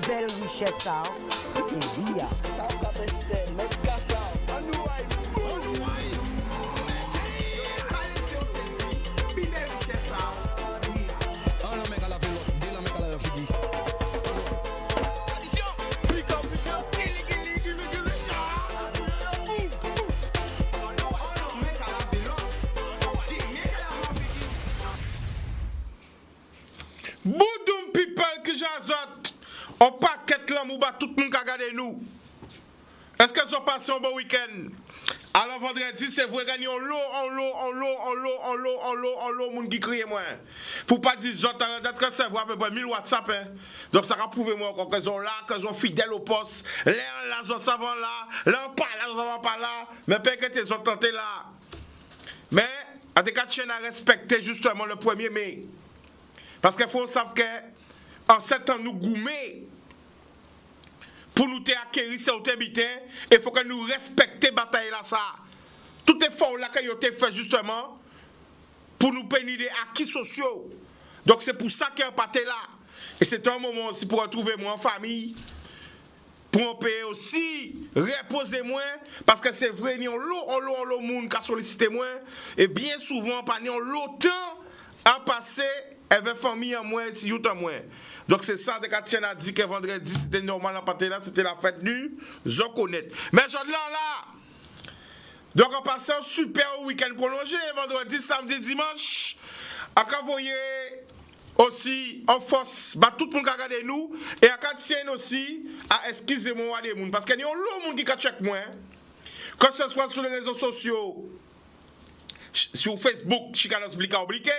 Belle richesse, et bien. Boudoum people qui j'azote, on paquette l'homme ou tout le monde qui regarde nous. Est-ce que ça passe un bon week-end? Alors vendredi, c'est vrai gagner en lot, monde qui crie moi. Pour pas dire autres, d'être que c'est vrai à peu près 1000 WhatsApp. Hein. Donc ça va prouver moi encore qu'ils sont là, qu'ils sont fidèles au poste. Là, ils sont savants là, là, pas là, ils sont pas là. Mais pas que ils sont tentés là. Mais, à des quatre chaînes à respecter justement le 1er mai. Parce qu'il faut savoir qu'en 7 ans, nous gourmets pour nous acquérir ces habités, il faut que nous respections la bataille là. Ça. Tout effort là que nous avons fait justement pour nous bénir des acquis sociaux. Donc c'est pour ça qu'on est là. Et c'est un moment aussi pour retrouver moi en famille. Pour payer aussi, reposer moins, parce que c'est vrai, nous avons l'eau, monde qui a sollicité moins, et bien souvent, pas nous l'autant à passer avec famille en moins, si vous en moins. Donc c'est ça, que Tien a dit que vendredi, c'était normal en pâté là, c'était la fête du Zokonet. Mais aujourd'hui là, donc on passe un super week-end prolongé, vendredi, samedi, dimanche, à voyez aussi en force, bah, tout le monde qui regarde nous, et à Tien aussi, à excusez-moi des gens, parce qu'il y a un monde qui check moi, que ce soit sur les réseaux sociaux, sur Facebook, Chicanos Blika Oblique,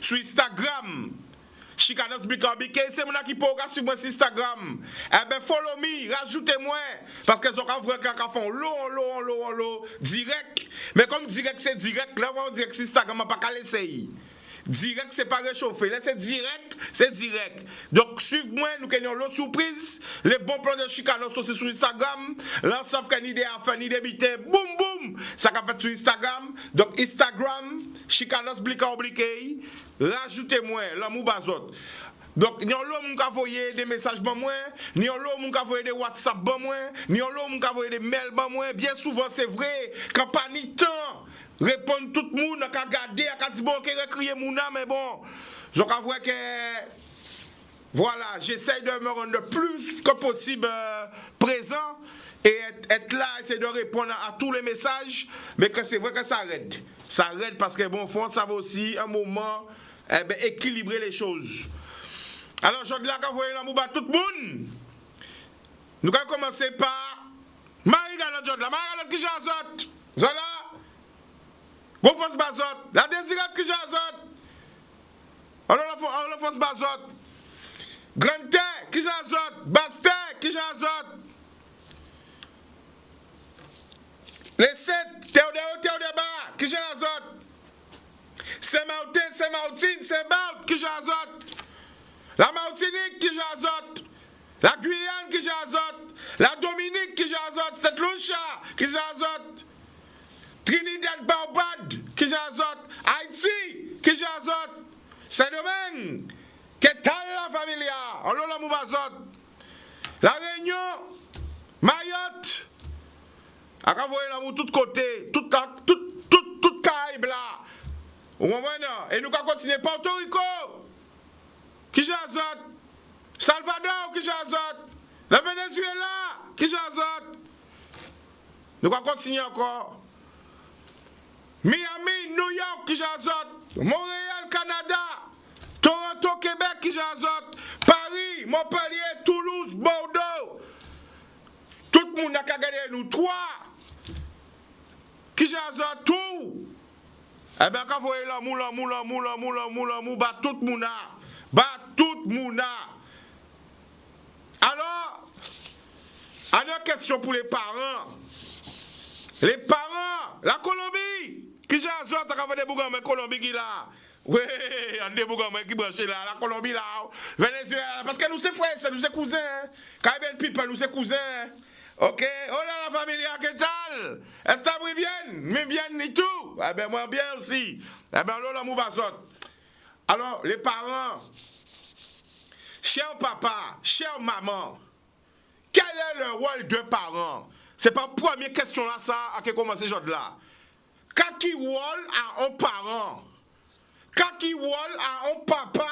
sur Instagram, Chicanos Blika Oblique, c'est mon qui peut regarder sur moi sur Instagram. Eh ben, follow me, rajoutez-moi, parce que ont vrai qu'ils font l'eau, direct. Mais comme direct, c'est direct, là, on dirait que Instagram n'a pas qu'à laisser. Direct, c'est pas réchauffé. Là, c'est direct, c'est direct. Donc, suivez-moi, nous avons l'autre surprise. Les bons plans de Chicanos aussi sur Instagram. Là, sauf qu'il y a une idée à faire, une idée bité. Boum, boum. Ça qu'a fait sur Instagram. Donc, Instagram, Chicanos Blika Oblique. Rajoutez-moi, l'amour bazot. Donc, nous avons envoyé des messages pour moi, nous avons envoyé des WhatsApp pour moi, nous avons envoyé des mails pour moi. Bien souvent, c'est vrai, quand pas ni temps. Répondre tout le monde, à garder, à dire bon, qu'il crier mon âme, mais bon, je vois que voilà, j'essaie de me rendre le plus que possible présent et être là, essayer de répondre à tous les messages, mais que c'est vrai que ça aide. Ça aide parce que bon, fond, ça va aussi un moment équilibrer les choses. Alors, je dis là qu'on voit l'amour tout le monde. Nous allons commencer par Marie-Galante, Marie-Galante qui j'azote. Zola. Gonfos Bazot, la désirate qui j'azote. Alors la force Bazot. Grande terre qui j'azote. Basse terre qui j'azote. Les 7, Théodéba qui j'azote. Saint-Martin, Saint-Martine, Saint-Barth qui j'azote. La Martinique qui j'azote. La Guyane qui j'azote. La Dominique qui j'azote. Saint-Lucia qui j'azote. Trinidad, Barbade, qui j'azote, Haïti, qui j'azote, Saint-Domingue, Ketal la familia, on l'a moubazote, La Réunion, Mayotte, à voyer l'amour de tous côtés, toute Caraïbe là, au moment et nous allons continuer Porto Rico, qui j'azote, Salvador, qui j'azote, le Venezuela, qui j'azote, nous allons continuer encore. Miami, New York, qui j'azote, Montréal, Canada, Toronto, Québec, qui j'azote, Paris, Montpellier, Toulouse, Bordeaux. Tout le monde a gagné nous trois. Qui j'azote tout. Eh bien, quand vous voyez l'amour, bat tout le monde. Bat tout le monde. Alors, une question pour les parents. Les parents, la Colombie. Qui j'ai azote à des bougons, mais Colombie qui là. Oui, il y a des bougons qui branchent là, la Colombie là. Venezuela, parce que nous c'est frères, nous c'est cousins. Caribbean people, nous c'est cousins. Ok, hola la familia, ¿qué tal? ¿Está muy bien? Muy bien, et tout? Eh bien, moi bien aussi. Eh bien, là, mon bazot. Alors, les parents, cher papa, chère maman, quel est le rôle de parent? C'est pas la première question là, ça, à qui commencer aujourd'hui là. Qui rôle à un parent? Qui rôle à un papa?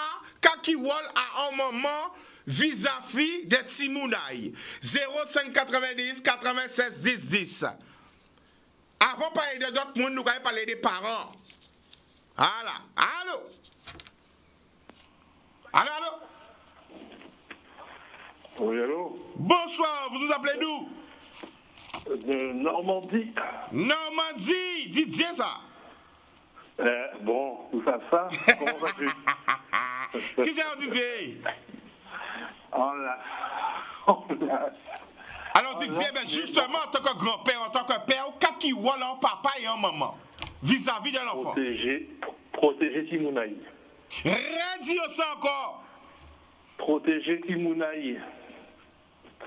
Qui rôle à un maman? Vis-à-vis des Timounaï. 0590 96 10 10. Avant de parler de d'autres monde, nous allons parler des parents. Voilà. Allô? Allô, allô? Oui, allô? Bonsoir, vous nous appelez d'où? De Normandie. Normandie, Didier ça. Bon, tout ça, comment vas-tu? Qui c'est Didier? On l'a. Alors Didier, ben justement, en tant que grand-père, en tant que père, qu'est-ce qui voit un papa et un maman vis-à-vis de l'enfant? Protéger Timounaï. Redis ça encore. Protéger Timounaï.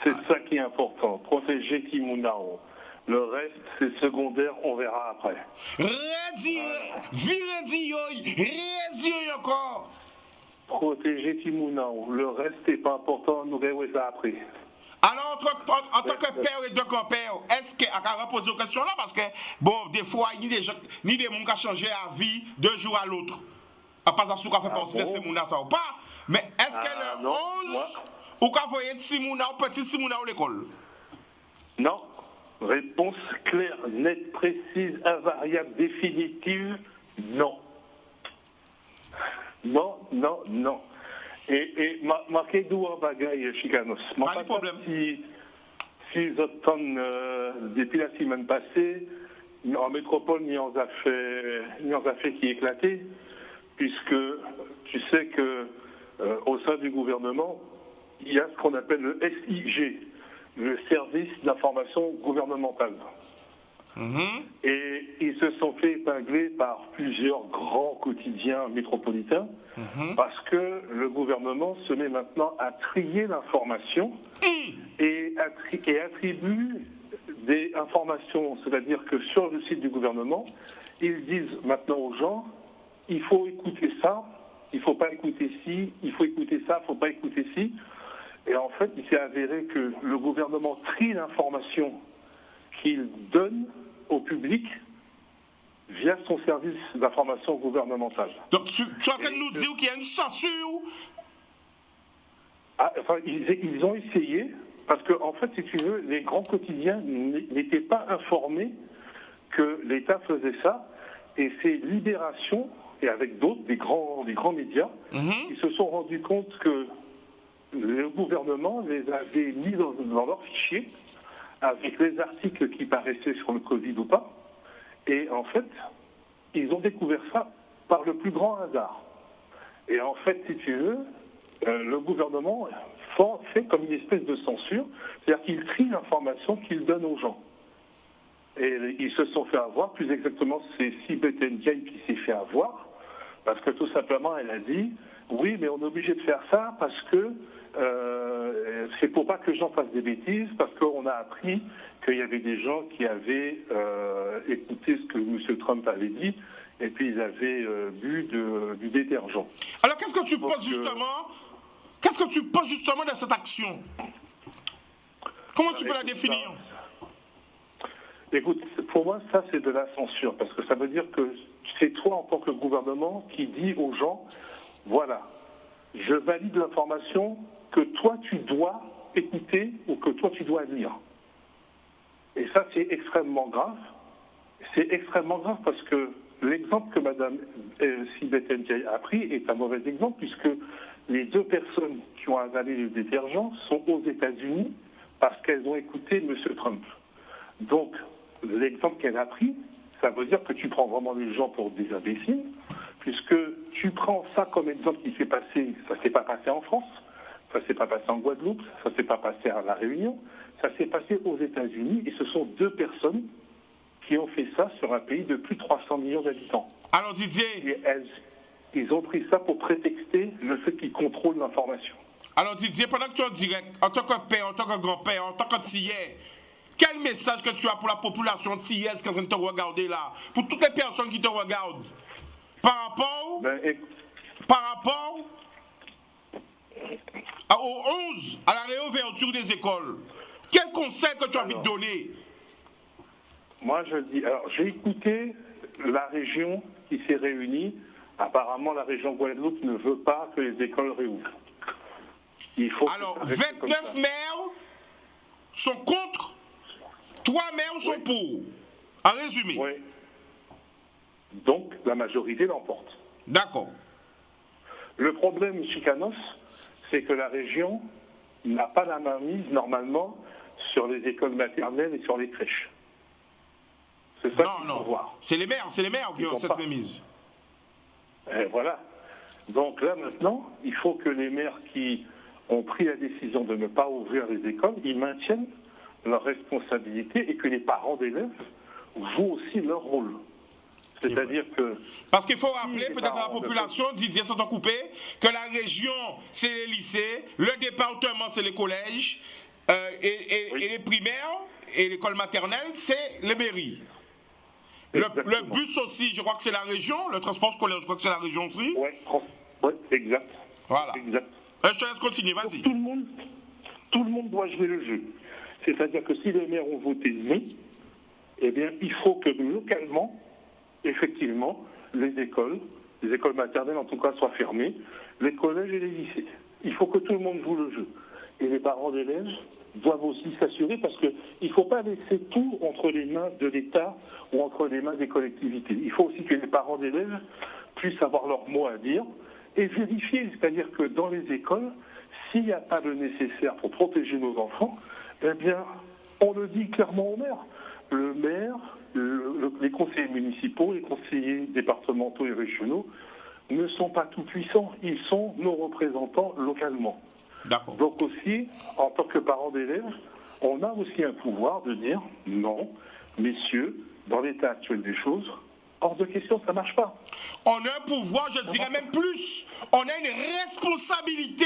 C'est ça qui est important. Protéger Timounaï. Le reste, c'est secondaire, on verra après. Redis encore. Protéger Timounaï. Le reste n'est pas important, nous verrons ça après. Alors, en tant que père et de grand-père, est-ce qu'à reposer aux questions là? Parce que, bon, des fois, il y a des gens qui ont changé la vie d'un jour à l'autre. Pas à ce qu'on fait partie de ces gens ça ou pas. Mais est-ce que le 11, ou qu'on voyait Timouna ou petit Timouna à l'école? Non. Réponse claire, nette, précise, invariable, définitive, non. Non, non, non. Et marqué d'où en bagaille, Chicanos. Pas de problème. Si j'entends depuis la semaine passée, en métropole, il y en a fait qui éclaté, puisque tu sais que au sein du gouvernement, il y a ce qu'on appelle le SIG, le service d'information gouvernementale. Et ils se sont fait épingler par plusieurs grands quotidiens métropolitains parce que le gouvernement se met maintenant à trier l'information et attribue des informations, c'est-à-dire que sur le site du gouvernement, ils disent maintenant aux gens, il faut écouter ça, il ne faut pas écouter ci, il faut écouter ça, il ne faut pas écouter ci. Et en fait, il s'est avéré que le gouvernement trie l'information qu'il donne au public via son service d'information gouvernementale. Donc, tu es en train de nous dire qu'il y a une censure? Enfin, ils ont essayé, parce que, en fait, si tu veux, les grands quotidiens n'étaient pas informés que l'État faisait ça, et c'est Libération, et avec d'autres, des grands médias, qui se sont rendus compte que le gouvernement les avait mis dans leur fichier, avec les articles qui paraissaient sur le Covid ou pas. Et en fait, ils ont découvert ça par le plus grand hasard. Et en fait, si tu veux, le gouvernement fait comme une espèce de censure, c'est-à-dire qu'il trie l'information qu'il donne aux gens. Et ils se sont fait avoir, plus exactement, c'est Sibeth Ndiaye qui s'est fait avoir, parce que tout simplement, elle a dit, oui, mais on est obligé de faire ça parce que c'est pour pas que les gens fassent des bêtises, parce qu'on a appris qu'il y avait des gens qui avaient écouté ce que M. Trump avait dit, et puis ils avaient bu du détergent. Alors qu'est-ce que tu penses justement? Qu'est-ce que tu penses justement de cette action? Comment tu peux la définir? Écoute, pour moi, ça c'est de la censure, parce que ça veut dire que c'est toi en tant que gouvernement qui dis aux gens, voilà, je valide l'information que toi tu dois écouter ou que toi tu dois lire. Et ça c'est extrêmement grave. C'est extrêmement grave parce que l'exemple que Mme Sibeth Ndiaye a pris est un mauvais exemple, puisque les deux personnes qui ont avalé le détergent sont aux États-Unis parce qu'elles ont écouté M. Trump. Donc, l'exemple qu'elle a pris, ça veut dire que tu prends vraiment les gens pour des imbéciles, puisque tu prends ça comme exemple qui s'est passé, ça ne s'est pas passé en France, ça ne s'est pas passé en Guadeloupe, ça ne s'est pas passé à La Réunion, ça s'est passé aux États-Unis, et ce sont deux personnes qui ont fait ça sur un pays de plus de 300 millions d'habitants. Alors Didier... Et ils ont pris ça pour prétexter le fait qu'ils contrôlent l'information. Alors Didier, pendant que tu es en direct, en tant que père, en tant que grand-père, en tant que tiers, Quel message que tu as pour la population de qui est en train de te regarder là? Pour toutes les personnes qui te regardent? Par rapport au 11, à la réouverture des écoles, quel conseil que tu as envie de donner? Moi, je dis, alors j'ai écouté la région qui s'est réunie. Apparemment, la région Guadeloupe ne veut pas que les écoles réouvrent. Alors, 29 maires sont contre, 3 maires sont pour. En résumé. Oui. Donc, la majorité l'emporte. D'accord. Le problème, M. Canos, c'est que la région n'a pas la main mise, normalement, sur les écoles maternelles et sur les crèches. C'est ça qu'il faut voir. C'est les maires qui ont cette remise. Et voilà. Donc là, maintenant, il faut que les maires qui ont pris la décision de ne pas ouvrir les écoles, ils maintiennent leur responsabilité et que les parents d'élèves jouent aussi leur rôle. C'est-à-dire que... Parce qu'il faut rappeler peut-être à la population, Didier Santo-Coupé, que la région, c'est les lycées, le département, c'est les collèges, et les primaires, et l'école maternelle, c'est les mairies. Le bus aussi, je crois que c'est la région, le transport scolaire, je crois que c'est la région aussi. Oui, exact. Voilà. Exact. Je te laisse continuer, vas-y. Tout le monde doit jouer le jeu. C'est-à-dire que si les maires ont voté non, eh bien, il faut que localement, effectivement, les écoles maternelles en tout cas, soient fermées, les collèges et les lycées. Il faut que tout le monde joue le jeu. Et les parents d'élèves doivent aussi s'assurer parce qu'il ne faut pas laisser tout entre les mains de l'État ou entre les mains des collectivités. Il faut aussi que les parents d'élèves puissent avoir leur mot à dire et vérifier, c'est-à-dire que dans les écoles, s'il n'y a pas le nécessaire pour protéger nos enfants, eh bien, on le dit clairement au maire. Le maire, les conseillers municipaux, les conseillers départementaux et régionaux ne sont pas tout puissants, ils sont nos représentants localement. D'accord. Donc aussi, en tant que parents d'élèves, on a aussi un pouvoir de dire non, messieurs, dans l'état actuel des choses, hors de question, ça ne marche pas. On a un pouvoir, je dirais même plus, on a une responsabilité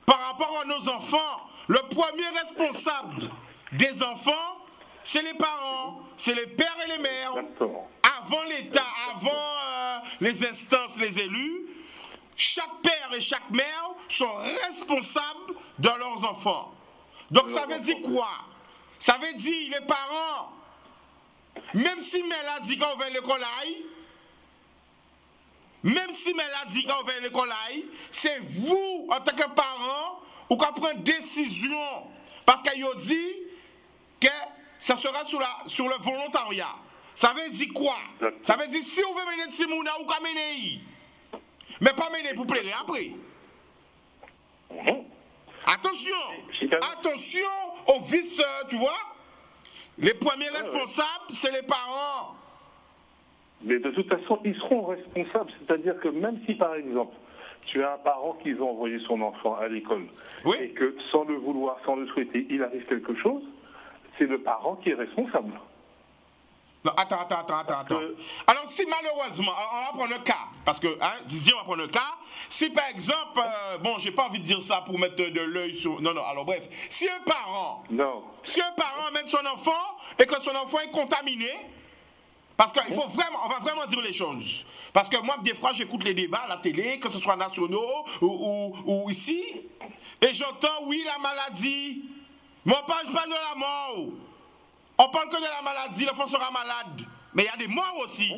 par rapport à nos enfants. Le premier responsable des enfants, c'est les parents, c'est les pères et les mères. Exactement. Avant l'État, avant les instances, les élus, chaque père et chaque mère sont responsables de leurs enfants. Donc ça veut dire quoi? Ça veut dire les parents, même si Mel a dit qu'on va à l'école, c'est vous, en tant que parents, ou qu'on prend décision. Parce qu'il a dit que ça sera sur le volontariat. Ça veut dire quoi? Ça veut dire si vous voulez mener de Simouna, ou qu'on mener. Mais pas mener pour plaire après. Attention aux vices, tu vois. Les premiers responsables, c'est les parents. Mais de toute façon, ils seront responsables. C'est-à-dire que même si, par exemple, tu as un parent qui veut envoyer son enfant à l'école, et que sans le vouloir, sans le souhaiter, il arrive quelque chose, c'est le parent qui est responsable. Non, attends. Alors, si malheureusement, on va prendre un cas, parce que, Didier, on va prendre un cas. Si par exemple, j'ai pas envie de dire ça pour mettre de l'œil sur. Non, alors bref. Si un parent amène son enfant et que son enfant est contaminé, parce qu'on va vraiment dire les choses. Parce que moi, des fois, j'écoute les débats à la télé, que ce soit nationaux ou ici, et j'entends, oui, la maladie, mais on parle pas de la mort. On parle que de la maladie, l'enfant sera malade. Mais il y a des morts aussi.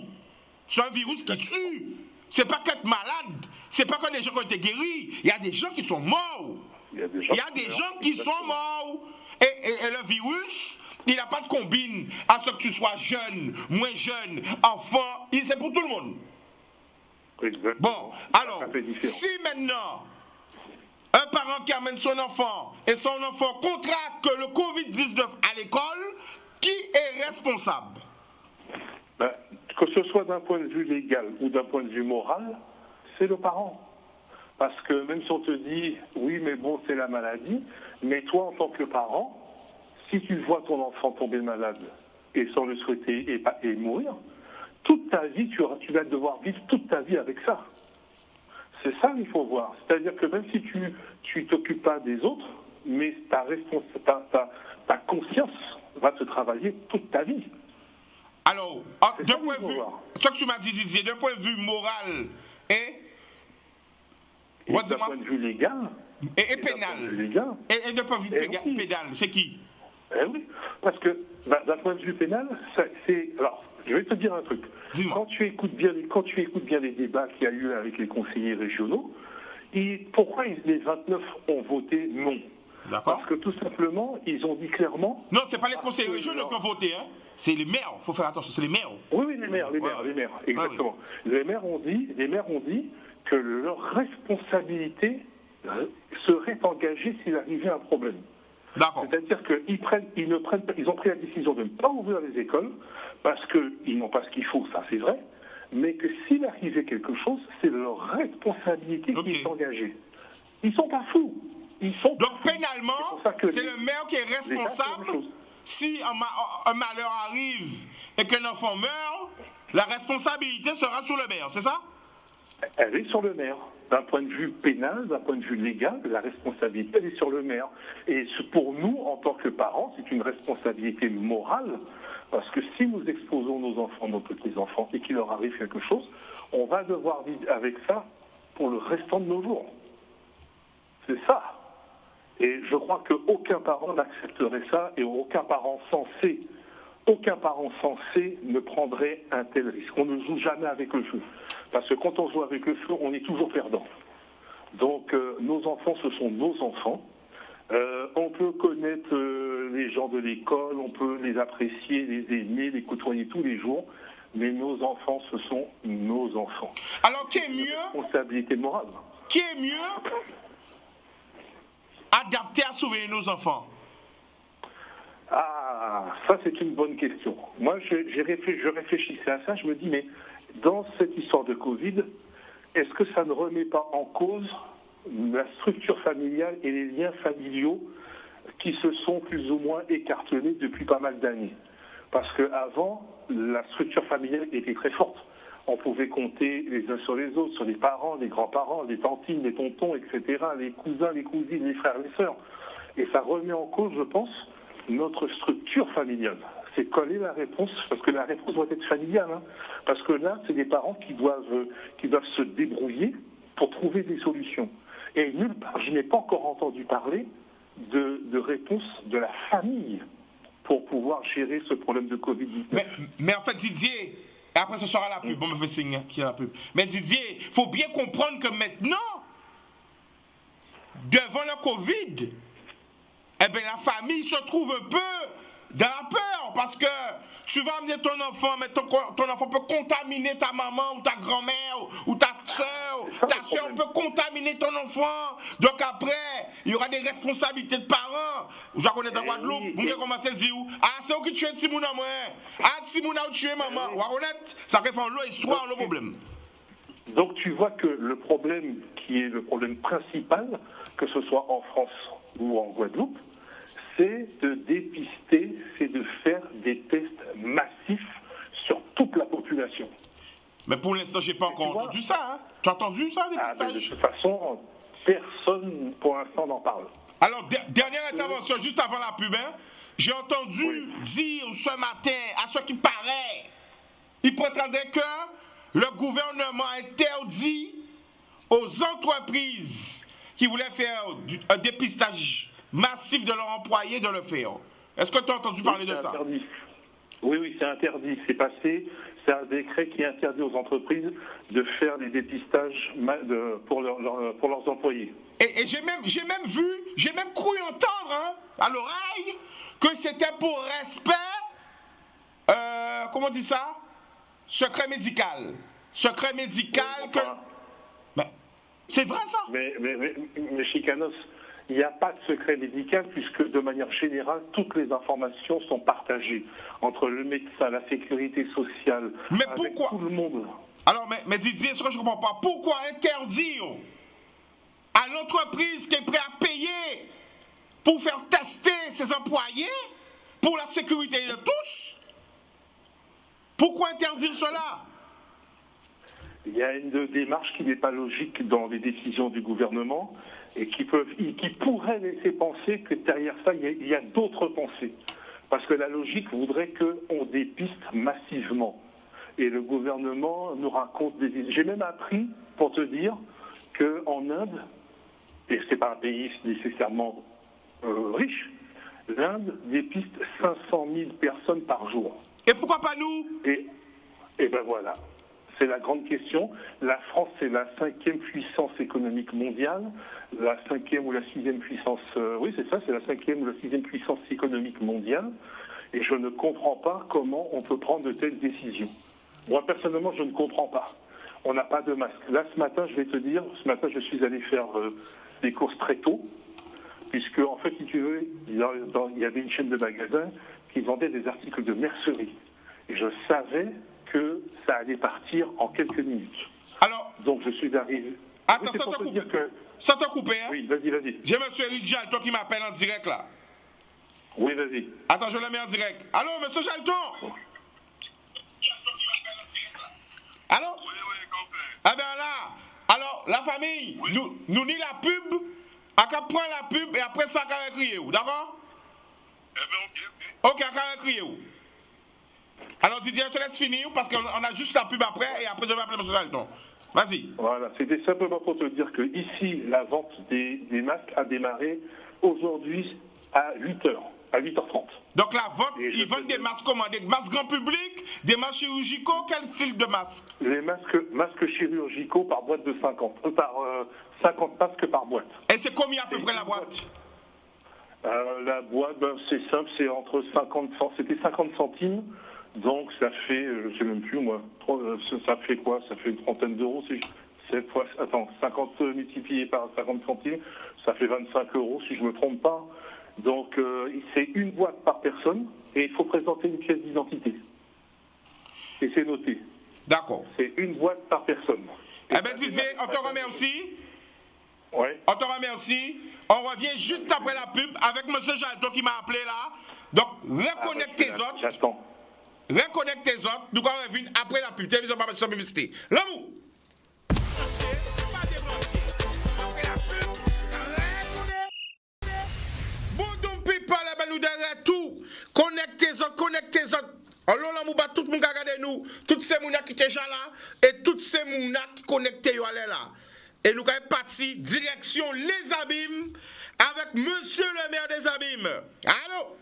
C'est un virus qui tue. C'est pas qu'être malade. C'est pas que des gens qui ont été guéris. Il y a des gens qui sont morts. Il y a des gens qui sont morts. Et le virus, il n'a pas de combine à ce que tu sois jeune, moins jeune, enfant. C'est pour tout le monde. Exactement. Bon, alors, si maintenant, un parent qui amène son enfant et son enfant contracte le Covid-19 à l'école, qui est responsable? Que ce soit d'un point de vue légal ou d'un point de vue moral, c'est le parent. Parce que même si on te dit, oui, mais bon, c'est la maladie, mais toi, en tant que parent, si tu vois ton enfant tomber malade et sans le souhaiter et mourir, toute ta vie, tu vas devoir vivre toute ta vie avec ça. C'est ça qu'il faut voir. C'est-à-dire que même si tu t'occupes pas des autres, mais ta conscience va se travailler toute ta vie. Alors, C'est d'un ça point qu'il de faut vue, voir. ce que tu m'as dit, Didier, d'un point de vue moral et D'un point de vue légal, et d'un point de pénal, vue légal, et d'un point de vue oui. pénal, c'est qui? oui, parce que d'un point de vue pénal, c'est. Alors, je vais te dire un truc. Dis-moi. Quand tu écoutes bien les débats qu'il y a eu avec les conseillers régionaux, pourquoi les 29 ont voté non? D'accord. Parce que tout simplement, ils ont dit clairement. Non, c'est pas les parce conseillers que régionaux qui ont voté, hein. C'est les maires. Il faut faire attention, c'est les maires. Oui, les maires, Ouais. exactement. Les maires ont dit que leur responsabilité serait engagée s'il arrivait un problème. D'accord. C'est-à-dire ils ont pris la décision de ne pas ouvrir les écoles parce qu'ils n'ont pas ce qu'il faut, ça c'est vrai, mais que s'il arrivait quelque chose, c'est leur responsabilité qui est engagée. Ils sont pas fous. Donc pénalement, c'est le maire qui est responsable. Si un malheur arrive et qu'un enfant meurt, la responsabilité sera sur le maire, c'est ça? Elle est sur le maire. D'un point de vue pénal, d'un point de vue légal, la responsabilité elle est sur le maire. Et pour nous, en tant que parents, c'est une responsabilité morale, parce que si nous exposons nos enfants, nos petits-enfants, et qu'il leur arrive quelque chose, on va devoir vivre avec ça pour le restant de nos jours. C'est ça. Et je crois qu'aucun parent n'accepterait ça, et aucun parent sensé ne prendrait un tel risque. On ne joue jamais avec le feu. Parce que quand on joue avec le feu, on est toujours perdant. Donc nos enfants, ce sont nos enfants. On peut connaître les gens de l'école, on peut les apprécier, les aimer, les côtoyer tous les jours, mais nos enfants, ce sont nos enfants. Alors qui est mieux? Responsabilité morale. Qui est mieux adapté à sauver nos enfants? Ah, ça c'est une bonne question. Moi, je réfléchissais à ça, je me dis, mais dans cette histoire de Covid, est-ce que ça ne remet pas en cause la structure familiale et les liens familiaux qui se sont plus ou moins écartelés depuis pas mal d'années? Parce qu'avant, la structure familiale était très forte. On pouvait compter les uns sur les autres, sur les parents, les grands-parents, les tantines, les tontons, etc., les cousins, les cousines, les frères, les sœurs. Et ça remet en cause, je pense, notre structure familiale. C'est coller la réponse, parce que la réponse doit être familiale. Hein. Parce que là, c'est des parents qui doivent se débrouiller pour trouver des solutions. Et nulle part, je n'ai pas encore entendu parler de réponse de la famille pour pouvoir gérer ce problème de Covid-19. Mais en fait, Didier, et après ce sera la pub, on me fait signe qu'il y a la pub. Mais Didier, il faut bien comprendre que maintenant, devant le Covid, eh bien, la famille se trouve un peu dans la peur parce que tu vas amener ton enfant, mais ton enfant peut contaminer ta maman ou ta grand-mère ou ta soeur. Ta soeur peut contaminer ton enfant. Donc après, il y aura des responsabilités de parents. Je connais dans Guadeloupe, vous commencez à dire, ah, c'est eux qui tuent Timouna, moi. Ah, Timouna ou tué maman. Vous connaissez, ça fait l'eau histoire, le problème. Donc tu vois que le problème qui est le problème principal, que ce soit en France ou en Guadeloupe, c'est de dépister, c'est de faire des tests massifs sur toute la population. Mais pour l'instant, je n'ai pas encore entendu ça. Hein. Tu as entendu ça, dépistage? De toute façon, personne pour l'instant n'en parle. Alors, dernière intervention, juste avant la pub, hein, j'ai entendu dire ce matin, à ce qui paraît, il prétendait que le gouvernement interdit aux entreprises qui voulaient faire un dépistage massif de leurs employés de le faire. Est-ce que tu as entendu parler de ça? Interdit. Oui, c'est interdit. C'est passé. C'est un décret qui interdit aux entreprises de faire des dépistages pour leurs employés. Et j'ai même cru entendre hein, à l'oreille que c'était pour respect, comment on dit ça? Secret médical. Secret médical que... Ben, c'est vrai ça? Mais Chicanos, il n'y a pas de secret médical puisque de manière générale, toutes les informations sont partagées entre le médecin, la sécurité sociale, mais avec pourquoi? tout le monde. Alors, mais Didier, ce que je ne comprends pas, pourquoi interdire à l'entreprise qui est prête à payer pour faire tester ses employés pour la sécurité de tous? Pourquoi interdire cela? Il y a une démarche qui n'est pas logique dans les décisions du gouvernement. et qui pourraient laisser penser que derrière ça, il y a d'autres pensées. Parce que la logique voudrait qu'on dépiste massivement. Et le gouvernement nous raconte des... J'ai même appris, pour te dire, qu'en Inde, et ce n'est pas un pays nécessairement riche, l'Inde dépiste 500 000 personnes par jour. Et pourquoi pas nous? Et ben voilà, c'est la grande question. La France, c'est la 5e puissance économique mondiale, la 5e ou la 6e puissance... oui, c'est ça, c'est la 5e ou la 6e puissance économique mondiale. Et je ne comprends pas comment on peut prendre de telles décisions. Moi, personnellement, je ne comprends pas. On n'a pas de masque. Là, ce matin, je vais te dire, je suis allé faire des courses très tôt, puisque, en fait, si tu veux, il y avait une chaîne de magasins qui vendait des articles de mercerie. Et je savais que ça allait partir en quelques minutes. Alors, donc, je suis arrivé... Attends, oui, ça t'a coupé, hein? Oui, vas-y. J'ai M. Eric Jalton qui m'appelle en direct, là. Oui, vas-y. Attends, je le mets en direct. Allô, M. Jalton? Allô? Oui, compris. Ah ben là, alors, la famille, nous ni la pub, à qu'à prendre la pub et après ça, à crier, d'accord? Eh bien, ok. Ok, à crier. Alors, Didier, je te laisse finir parce qu'on a juste la pub après et après je vais appeler M. Jalton. Vas-y. Voilà, c'était simplement pour te dire que ici, la vente des masques a démarré aujourd'hui à 8h, à 8h30. Donc la vente, ils vendent des masques comment? Des masques grand public, des masques chirurgicaux, quel style de masque? Les masques chirurgicaux par boîte de 50, 50 masques par boîte. Et c'est combien à peu près la boîte? La boîte, c'est simple, c'est entre 50 centimes. Donc ça fait, je ne sais même plus moi, ça fait quoi? Ça fait une trentaine d'euros. 50 multiplié par 50 centimes, ça fait 25 € si je ne me trompe pas. Donc c'est une boîte par personne et il faut présenter une pièce d'identité. Et c'est noté. D'accord. C'est une boîte par personne. Eh bien Didier, on te remercie. Oui. On te remercie. On revient juste après la pub avec M. Jalton qui m'a appelé là. Donc reconnecte tes autres. J'attends. Reconnecte tes autres, nous allons revenir après la pub. Télévision pas de publicité. L'amour. Bon, donc, people, nous derrière tout. Connecte tes autres. Alors, l'amour, tout le monde a regardé nous. Toutes ces mounas qui étaient déjà là. Et toutes ces mounas qui connectaient là. Et nous allons partir direction les abîmes avec monsieur le maire des abîmes. Allô?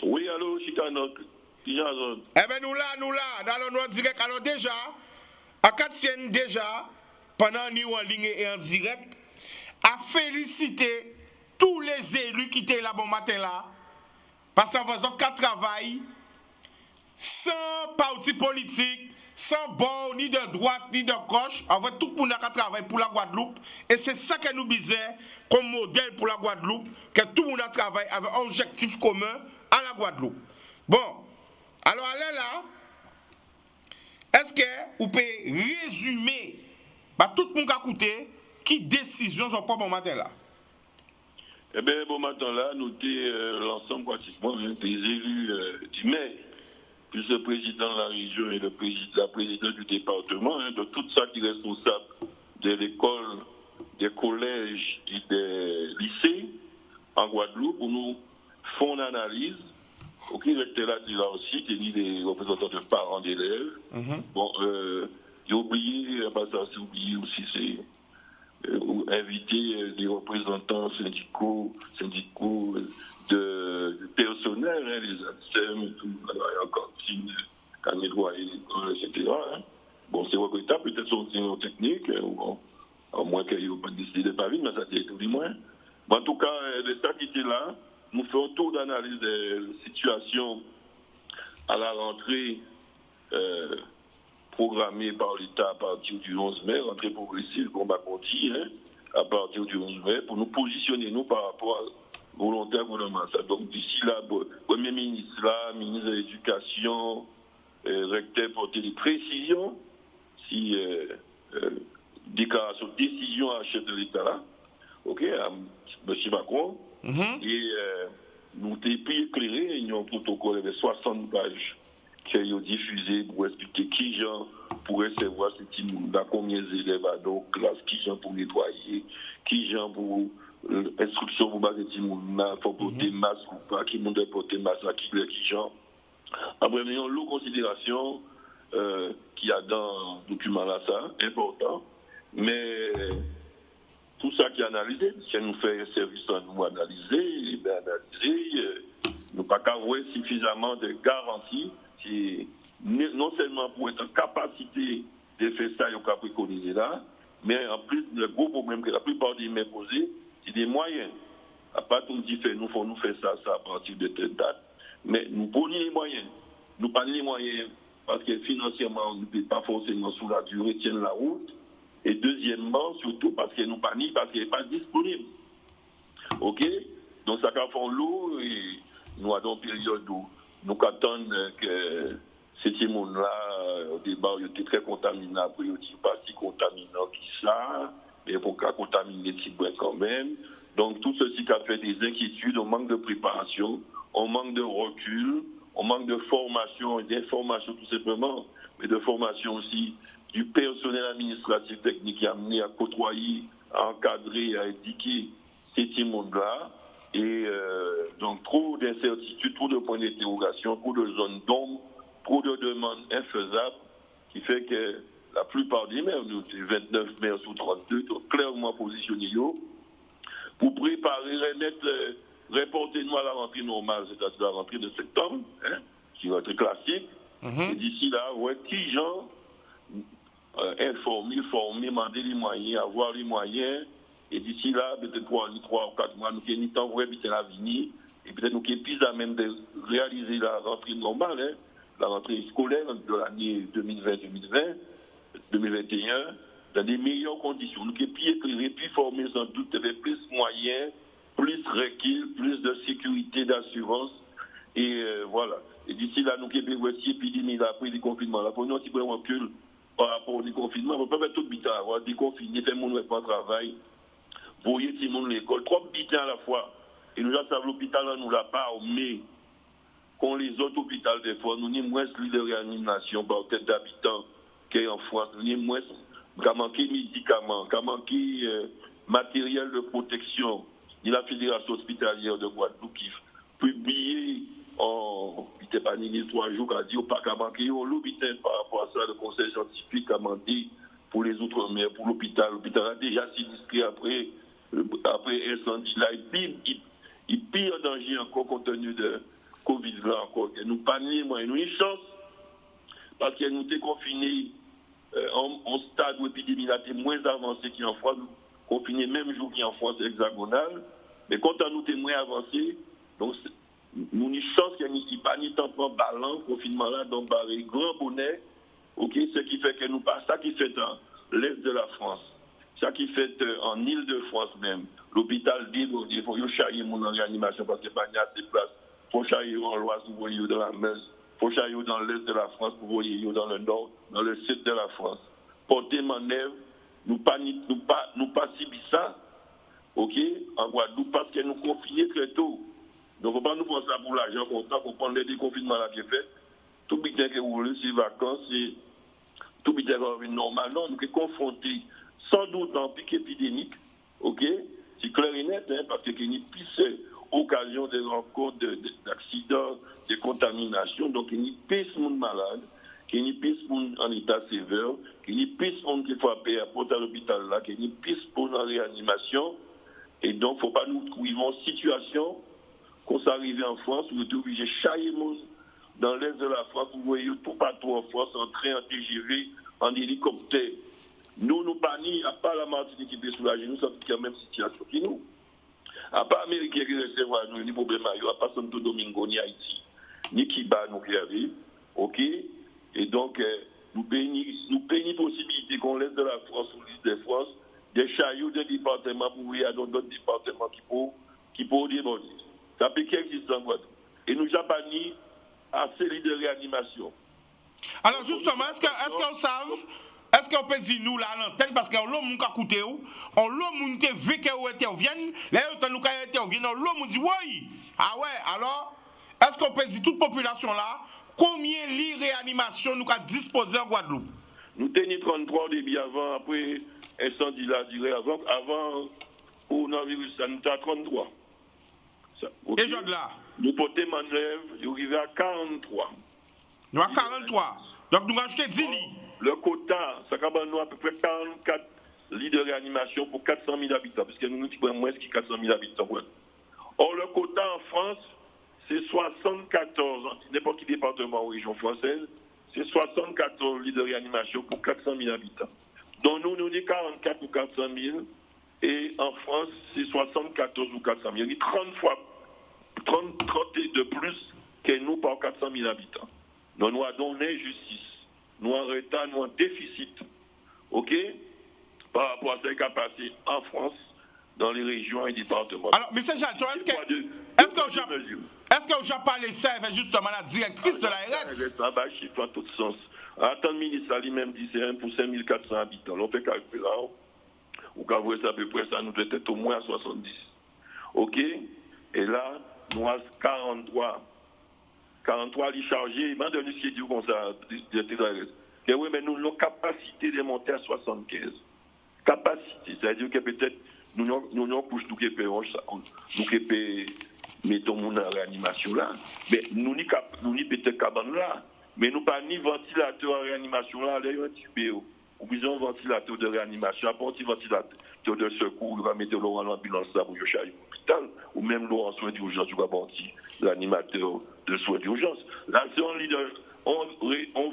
Oui, allô, Chicanok. Eh bien, nous là, dans le noir direct. Alors déjà, à 4e déjà, pendant nous en ligne et en direct, à féliciter tous les élus qui étaient là bon matin là, parce qu'on va autres travail sans parti politique, sans bord ni de droite ni de gauche, avec tout le monde qui travaille pour la Guadeloupe. Et c'est ça que nous disons comme modèle pour la Guadeloupe, que tout le monde travaille avec un objectif commun à la Guadeloupe. Bon. Alors, allez là, est-ce que vous pouvez résumer, tout le monde a écouté, qui décision sont pas bon matin là? Eh bien, bon matin là, nous sommes l'ensemble pratiquement des élus du maire, plus le président de la région et la présidente du département, de tout ça qui est responsable de l'école, des collèges et des lycées en Guadeloupe, où nous faisons une analyse. Ok, j'étais là aussi, j'ai dit des représentants de parents d'élèves. Bon, j'ai oublié, j'ai oublié aussi, c'est inviter des repretsentants syndicaux de personnel, les ADSEM, tout, la cantine, Canet-Loyer, etc. Bon, c'est regrettable, peut-être sur une technique, bon, à moins qu'il n'y ait pas décidé de Paris, mais ça a été tout du moins. Bon, en tout cas, l'État qui était là, nous faisons un tour d'analyse des situations à la rentrée programmée par l'État à partir du 11 mai, rentrée progressive, combat continu, à partir du 11 mai, pour nous positionner nous par rapport à volontaire gouvernement. Donc d'ici là, Premier ministre là, ministre de l'Éducation, recteur porter des précisions, si déclaration, décision à chef de l'État là, ok, à M. Macron. Et nous avons pu éclairer, il y a un protocole avec 60 pages qui ont diffusé pour expliquer qui gens pour recevoir ce type de combien d'élèves à nos classes, qui gens pour nettoyer, qui gens pour instruction pour battre les gens, faut porter masque ou pas, qui doit porter masque, qui genre. Après, nous avons l'autre considération qu'il y a dans le document là, ça, important, mais tout ça qui est analysé, si nous fait un service à nous analyser, nous pas avoir suffisamment de garanties, non seulement pour être en capacité de faire ça, il y a préconisé là, mais en plus, le gros problème que la plupart des mains posés, c'est des moyens. À part tout dit, nous faire ça à partir de telle date. Mais nous prenons les moyens. Nous prenons les moyens parce que financièrement, on ne peut pas forcément sous la durée tienne la route. Et deuxièmement, surtout parce que nous prenons parce qu'il n'est pas disponible. OK? Donc ça va faire l'eau et nous avons une période où nous attendons que ces monde-là, au départ, ils étaient très contaminés. Après, ils ne sont pas si contaminants que ça. Mais pour qu'à contaminer les petits quand même. Donc tout ceci qui a fait des inquiétudes, on manque de préparation, on manque de recul, on manque de formation et d'information tout simplement, mais de formation aussi du personnel administratif technique qui a amené à côtoyer, à encadrer, à éduquer ces petits mondes-là. Et donc trop d'incertitudes, trop de points d'interrogation, trop de zones d'ombre, trop de demandes infaisables, qui fait que la plupart des maires, nous, 29 maires sur 32, sont clairement positionnés pour préparer, reporter nous à la rentrée normale, c'est-à-dire la rentrée de septembre, qui va être classique. Et d'ici là, ouais, qui gens informer, former, demander les moyens, avoir les moyens. Et d'ici là, peut-être 3 ou 4 mois, nous avons une temps vrai, puis l'avenir. Et peut-être nous sommes plus à même de réaliser la rentrée normale, la rentrée scolaire de l'année 2020-2021, dans des meilleures conditions. Nous sommes plus éclairés, plus formés sans doute, avec plus de moyens, plus recul, plus de sécurité, d'assurance. Et voilà. Et d'ici là, nous sommes voici épidémie, après le confinement. Là, pour nous, si on recule par rapport au déconfinement, on ne peut pas mettre tout le bitan, avoir déconfiné, faire mon pas travail, voyer tout le monde l'école, 3 bitans à la fois. Et nous savons l'hôpital, nous l'a pas, mais qu'on les autres hôpitaux des fois, nous avons moins de réanimation par tête d'habitants qu'en France. Nous avons moins qu'à manquer médicaments, qu'à manquer matériel de protection. Il y a la Fédération hospitalière de Guadeloupe qui publié en 3 jours, qui a dit pas qu'à manquer l'hôpital par rapport à ça, le conseil scientifique a demandé pour les Outre-mer, pour l'hôpital. L'hôpital a déjà sinistré après incendie là, il pire en danger encore compte tenu de Covid là encore. Et nous pas ni moins, nous une chance parce que nous étions confinés en stade où l'épidémie était moins avancée qu'en France, nous confinés même jour qu'en France hexagonale, mais quand nous étions moins avancés, donc nous avons une chance qu'il n'y ait pas ni temps de balance, confinement là, donc barré grand bonnet, ok, ce qui fait que nous pas ça qui fait dans l'est de la France. Ça qui fait en Île-de-France même, l'hôpital dit il faut charrier mon en réanimation parce qu'il n'y a pas assez de place. Il faut charrier en l'Oise pour voyer dans la Meuse. Il faut charrier dans l'Est de la France pour voyer dans le Nord, dans le Sud de la France. Porter manœuvre, nous pas subir ça, ok, en Guadeloupe parce que nous confinés très tôt. Donc il ne faut pas nous prendre ça pour l'argent comptant, pour prendre les déconfinements là qui est fait. Tout le temps que vous voulez, c'est vacances, c'est tout le temps que normal. Non, nous sommes confrontés sans doute dans un pic épidémique, ok, c'est clair et net, parce qu'il y a plus occasion de rencontres, d'accidents, de contamination, donc il y a plus de monde malade, qu'il y a plus de monde en état sévère, qu'il y a plus de monde qui faut appeler à porter à l'hôpital là, qu'il y a plus de monde en réanimation, et donc il ne faut pas nous trouver en situation qu'on s'arrive en France, où nous sommes obligés de charrier le monde dans l'est de la France, vous voyez tout partout en France, en train, en TGV, en hélicoptère. Nous pas ni, à part la Martinique qui est soulagée, nous sommes dans la même situation que nous. À part l'Amérique qui recevoir nous, ni problème, à part Santo Domingo, ni Haïti, ni Cuba, nous qui arrivent, ok? Et donc, nous payons possibilité qu'on laisse de la France ou l'île de France, des chariots de départements pour aller à d'autres départements qui pourront déborder. Ça peut qu'il existe en Guadeloupe. Et nous avons mis assez de réanimation. Alors, justement, est-ce qu'on savent? Est-ce qu'on peut dire nous là à l'antenne parce que l'homme nous a coûté où on l'homme nous vécu où interviennent là nous interviennent l'homme dit oui ah ouais alors est-ce qu'on peut dire toute population là combien de réanimation nous a disposé en Guadeloupe nous tenions 33 au début avant après incendie là avant coronavirus, ça nous à 33. Ça, okay. Et j'en là. Nous portons manœuvre, nous arrivons à 43. Nous à 43. Donc nous rajoutons 10 lits. Le quota, ça va nous à peu près 44 lits de réanimation pour 400 000 habitants, parce que nous avons moins que 400 000 habitants. Or, le quota en France, c'est 74, n'importe quel département ou région française, c'est 74 lits de réanimation pour 400 000 habitants. Donc nous avons 44 ou 400 000, et en France, c'est 74 ou 400 000. Il y a 30 de plus que nous par 400 000 habitants. Donc nous avons une injustice, nous en retard, nous en déficit, ok, par rapport à ce qui a passé en France, dans les régions et départements. Alors, M. Jalton, est-ce que vous avez parlé ça avec justement la directrice de l'ARS? Ça va chiffrer en tout sens. Attends, le ministre lui-même dit c'est 1 pour 5400 habitants. On fait calculer là, ou quand vous voyez à peu près ça, nous devons être au moins à 70. Ok? Et là, nous avons 43 les chargés. Il m'a donné ce qu'il dit comme ça, directrice de l'ARS. Que oui, mais nous avons la capacité de monter à 75. Capacité, c'est-à-dire que peut-être nous n'avons couche nous qui payons ça, nous qui mettons mon réanimation là, mais nous n'y peut-être cabane là, mais nous pas ni ventilateur en réanimation là, là il y a un tubé, ou bien un ventilateur de réanimation, pas un petit ventilateur de secours, on va mettre l'eau en ambulance là pour charger l'hôpital, ou même l'eau en soins d'urgence, on va monter l'animateur de soins d'urgence. Là c'est un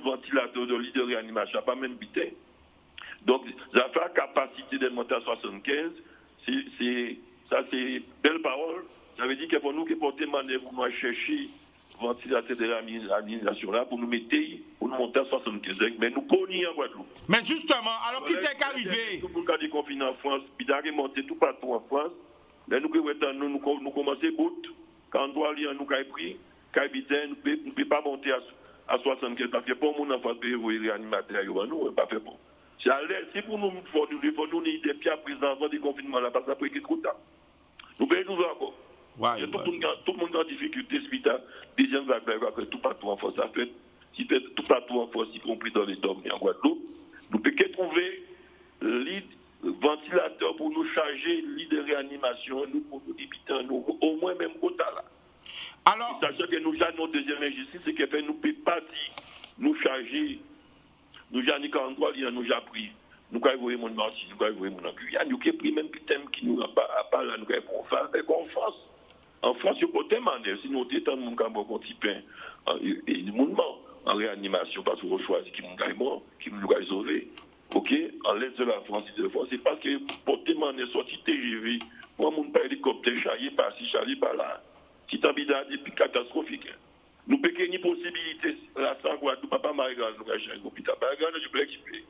ventilateur de lit de réanimation, pas même bité. Donc, ça fait la capacité de monter à 75, ça c'est belle parole. Ça veut dire que pour nous qui portons manœuvre, nous allons chercher ventilateur de l'administration là pour nous mettre, pour nous monter à 75, mais nous connaissons en Guadeloupe. Mais justement, alors qui t'est arrivé? Tout le monde qui est confiné en France, puis d'aller monter tout partout en France, là nous commençons à bout, quand on doit aller, nous avons pris, nous ne pouvons pas monter à 75, parce que pour mon enfant, nous réanimateur, nous, pas fait bon. Si pour nous, il faut nous des pieds à présent avant des confinements là, parce que après, il trop tard. Nous payons nous encore. Ouais, tout le monde en difficulté, hospital, deuxième vague, tout partout en France, ça fait, tout partout en France, y compris dans les DOM et en Guadeloupe, nous pouvons trouver lit ventilateur pour nous charger, lit de réanimation, nous pour nous débiter, nous, au moins même quota là. Alors, sachant que nous avons notre deuxième injustice, c'est que nous ne pouvons pas nous charger. Nous avons 43 liens, nous avons pris. Nous avons envoyé mon Marseille, nous avons envoyé mon Guyane. Nous avons pris même thème qui nous a pas là, nous avons fait en France. En France, il y a tellement de si nous étions dans mon camp, petit pain, et nous en réanimation, parce qu'on choisit qui nous mort, qui nous a isolé. Ok? En l'est de la France, c'est parce que pour tellement de sorties TGV, moi, mon pas hélicoptère, chargé par-ci, chargé par-là. C'est un bidard et puis catastrophique. Nous n'avons pas de possibilité, la sang Guadeloupe, papa Marie-Gaz, nous avons changé l'hôpital. Marie-Gaz, je peux l'expliquer.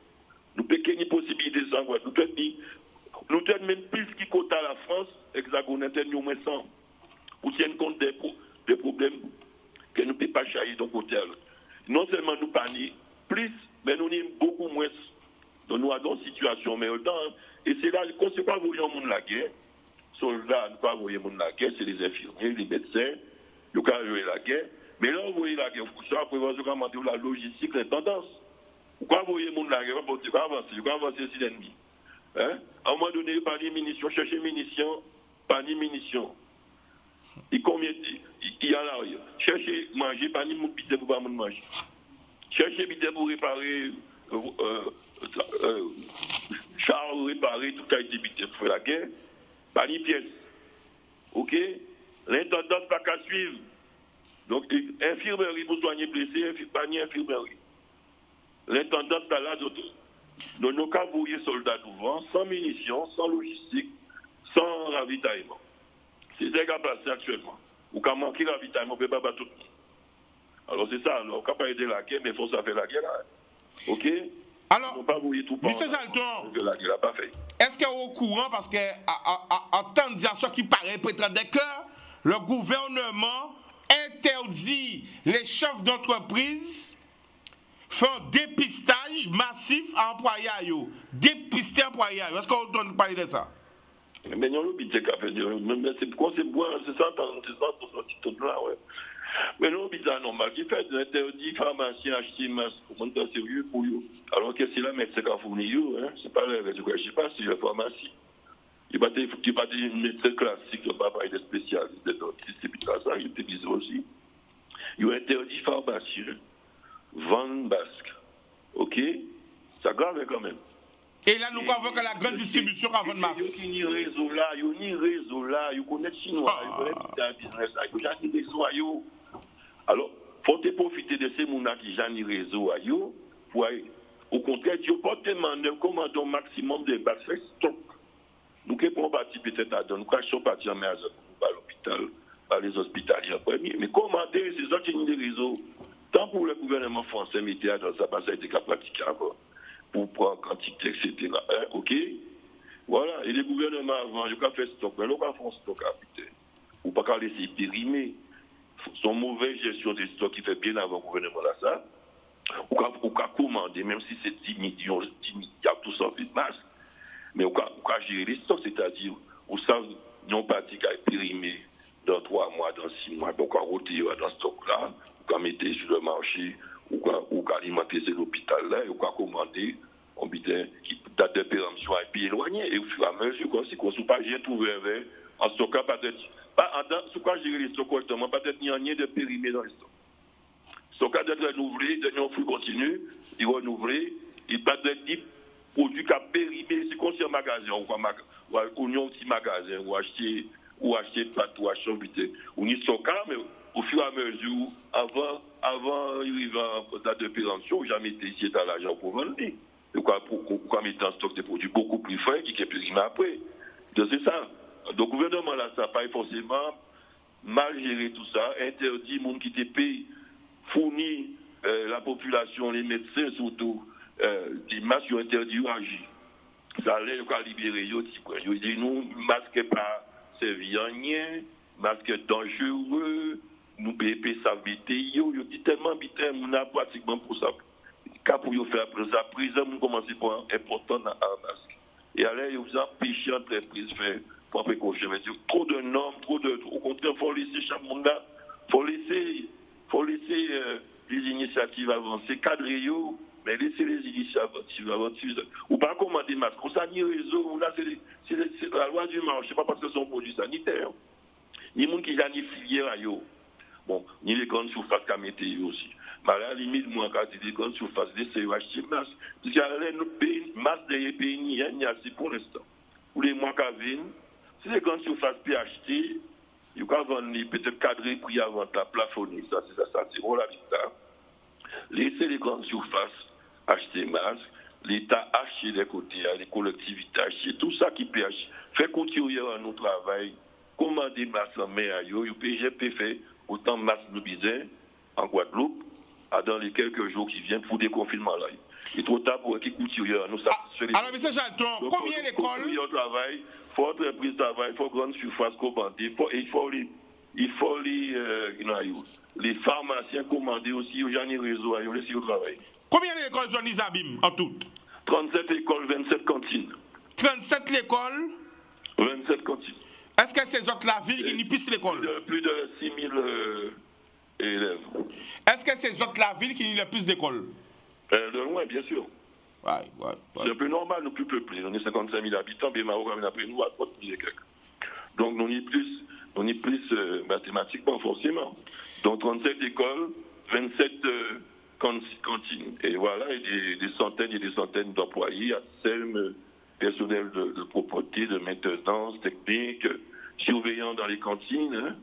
Nous n'avons pas de possibilité sans Guadeloupe. Nous avons même plus qui quota la France, hexagone, nous moins 100, pour tenir compte des problèmes que nous ne pouvons pas changer dans le côté. Non seulement nous paniquons plus, mais nous sommes beaucoup moins. Donc nous avons une situation, mais autant, et c'est là, quand c'est pas voyons le monde la guerre, soldats, nous pas voyons le monde la guerre, c'est les infirmiers, les médecins, nous pas jouer la guerre. Mais là, vous voyez la guerre, ça, prévoir la logistique, les tendances. Pourquoi vous voyez le monde la guerre, vous pouvez avancer sur l'ennemi. Hein? À un moment donné, pas de munitions, chercher munitions, pas de munitions. Il y a là, chercher manger, pas de bité pour pas manger. Chercher bité pour réparer, char réparer, tout a été bité pour faire la guerre, pas de pièces. Ok? L'intendance pas qu'à suivre. Donc, infirmerie pour soigner blessés, pas ni infirmerie. L'intendance là, là, d'autres. Donc, nous avons envoyé soldats devant, sans munitions, sans logistique, sans ravitaillement. C'est ce qui a passé actuellement. Ou quand manquer ravitaillement, on ne peut pas battre tout le monde. Alors, c'est ça. Alors, on ne peut pas aider la guerre, mais il faut ça faire la guerre là. OK? Alors, on pas envoyer tout M. Jalton, que la guerre n'a pas fait. Est-ce que vous êtes au courant, parce que, en temps de dire ce qui paraît prétendre que le gouvernement interdit les chefs d'entreprise faire un dépistage massif à employés. Dépister employés. Est-ce qu'on entend parler de ça? Mais non, le budget qu'a fait, mais c'est pourquoi c'est bon, c'est ça, tout là, ouais. Mais non, bizarre normal, qui fait interdit pharmacien acheter masque, comment t'as sérieux pour eux? Alors que c'est la médecin qui a fourni eux, hein, c'est pas le réseau, je sais pas, c'est la pharmacie. Il n'y a pas de médecin classique, il n'y a pas de spécialiste, de dentiste, et puis ça, il était bizarre aussi. Il a interdit pharmacien, vendre basque. OK? Ça grave quand même. Et là, nous avons que la grande distribution avant de masse. Il y a ni réseau là, il y a ni réseau là, il connaît le chinois, il connaît le business là, il y a ni réseau là. Alors, il faut profiter de ces gens qui ont ni réseau là, pour au contraire, il faut tellement de commander un maximum de basques stock. Nous qui prenons parti peut-être à nous cachons parti en mer à l'hôpital, par les hospitaliers en premier, mais commander ces autres qui ont des réseaux, tant pour le gouvernement français, mettez dans sa base de cas praticable. Pour prendre quantité, etc. Hein, OK? Voilà. Et les gouvernements avant, ils ont fait stock, mais ils ont fait stock à putain. Ou pas qu'à laisser périmer. Son mauvaise gestion des stocks qui fait bien avant le gouvernement là, ça. Ou qu'à commander, même si c'est 10 millions, tout ça fait de masse. Mais ou qu'à gérer les stocks, c'est-à-dire, ou ça, ils ont parti qui a périmé dans 3 mois, dans 6 mois, donc on retire dans ce stock-là, ou qu'à mettre sur le marché, ou qu'à alimenter l'hôpital là, ou qu'à commander, on bidait qui date de péremption et puis éloigné, et au fur et à mesure, quoi, c'est qu'on ne pas j'ai trouvé en stockant, peut-être, pas en sous quoi gérer les stocks correctement, peut-être il n'y a rien de périmé dans les stocks. Stockage d'être renouvelé, dernier flux continu, il renouvelé, il peut être dit produit qui a périmé, c'est comme si un magasin, ou un petit magasin, ou acheter pâte, ou acheter ou ni stockage, mais au fur et à mesure, avant d'arriver en date de péremption, jamais été ici dans l'argent pour vendre. Pourquoi mettre en stock des produits beaucoup plus frais qui est périmé après. Donc c'est ça. Donc le gouvernement là, ça n'a pas forcément mal géré tout ça, interdit les gens qui te payent, fournit la population, les médecins surtout, des masques qui ont interdit d'agir. Ça allait libérer, ils disent nous, masque pas servi en rien, masque dangereux, nous BP ça vite, yo dit tellement vite, on a pratiquement pour ça. Quand pour yo faire ça, prison, on commence par important dans un masque. Et alors, ils ont empêché l'entreprise de faire pour précaution. Mais trop de normes, au contraire, il faut laisser chaque monde là, faut laisser les initiatives avancer, cadrer yo, mais laisser les initiatives avancer. Ou pas commander masque. On s'en ni réseau, là, c'est la loi du marché, pas parce que c'est un produit sanitaire. Ni monde qui a ni filière à yo. Bon, ni les grandes surfaces qu'à mettre aussi. Mais à la limite, moi, quand je dis les grandes surfaces, c'est acheter masque. Parce qu'il y a les masques des pays, il y a assez pour l'instant. Pour les mois qui viennent, si les grandes surfaces peuvent acheter, ils peuvent vendre, peut-être cadrer prix avant la plafonner. Ça, c'est relativement. Laissez les grandes surfaces acheter masques, l'État acheter des côtés, les collectivités acheter, tout ça qui peut acheter. Faire continuer à nos travail, commander masques en mer à yo, PGP fait autant de masques nous besoin en Guadeloupe, dans les quelques jours qui viennent pour des confinements là. Il est trop tard pour qu'ils continuent à nous satisfaire. Alors, M. Jalton, combien d'écoles il faut entreprise travail, il faut grande surface commander, il faut les pharmaciens commander aussi, aux gens des réseaux, ils laissent au travail. Combien d'écoles sont Nizabim en tout? 37 écoles, 27 cantines. 37 l'école 27 cantines. Est-ce que c'est autres la ville qui n'y pisse l'école? Plus de 6 000 élèves. Est-ce que c'est autres la ville qui n'y a plus d'écoles? De loin, bien sûr. Ouais. C'est un peu normal, nous plus peuplés. On est 55 000 habitants, bien Maroc, après nous, à 30 000 et quelques. Donc, on est plus mathématiquement, forcément. Donc, 37 écoles, 27 cantines. Et voilà, et des centaines et des centaines d'employés, à SEM, personnel de propreté, de maintenance, technique, surveillants dans les cantines, hein.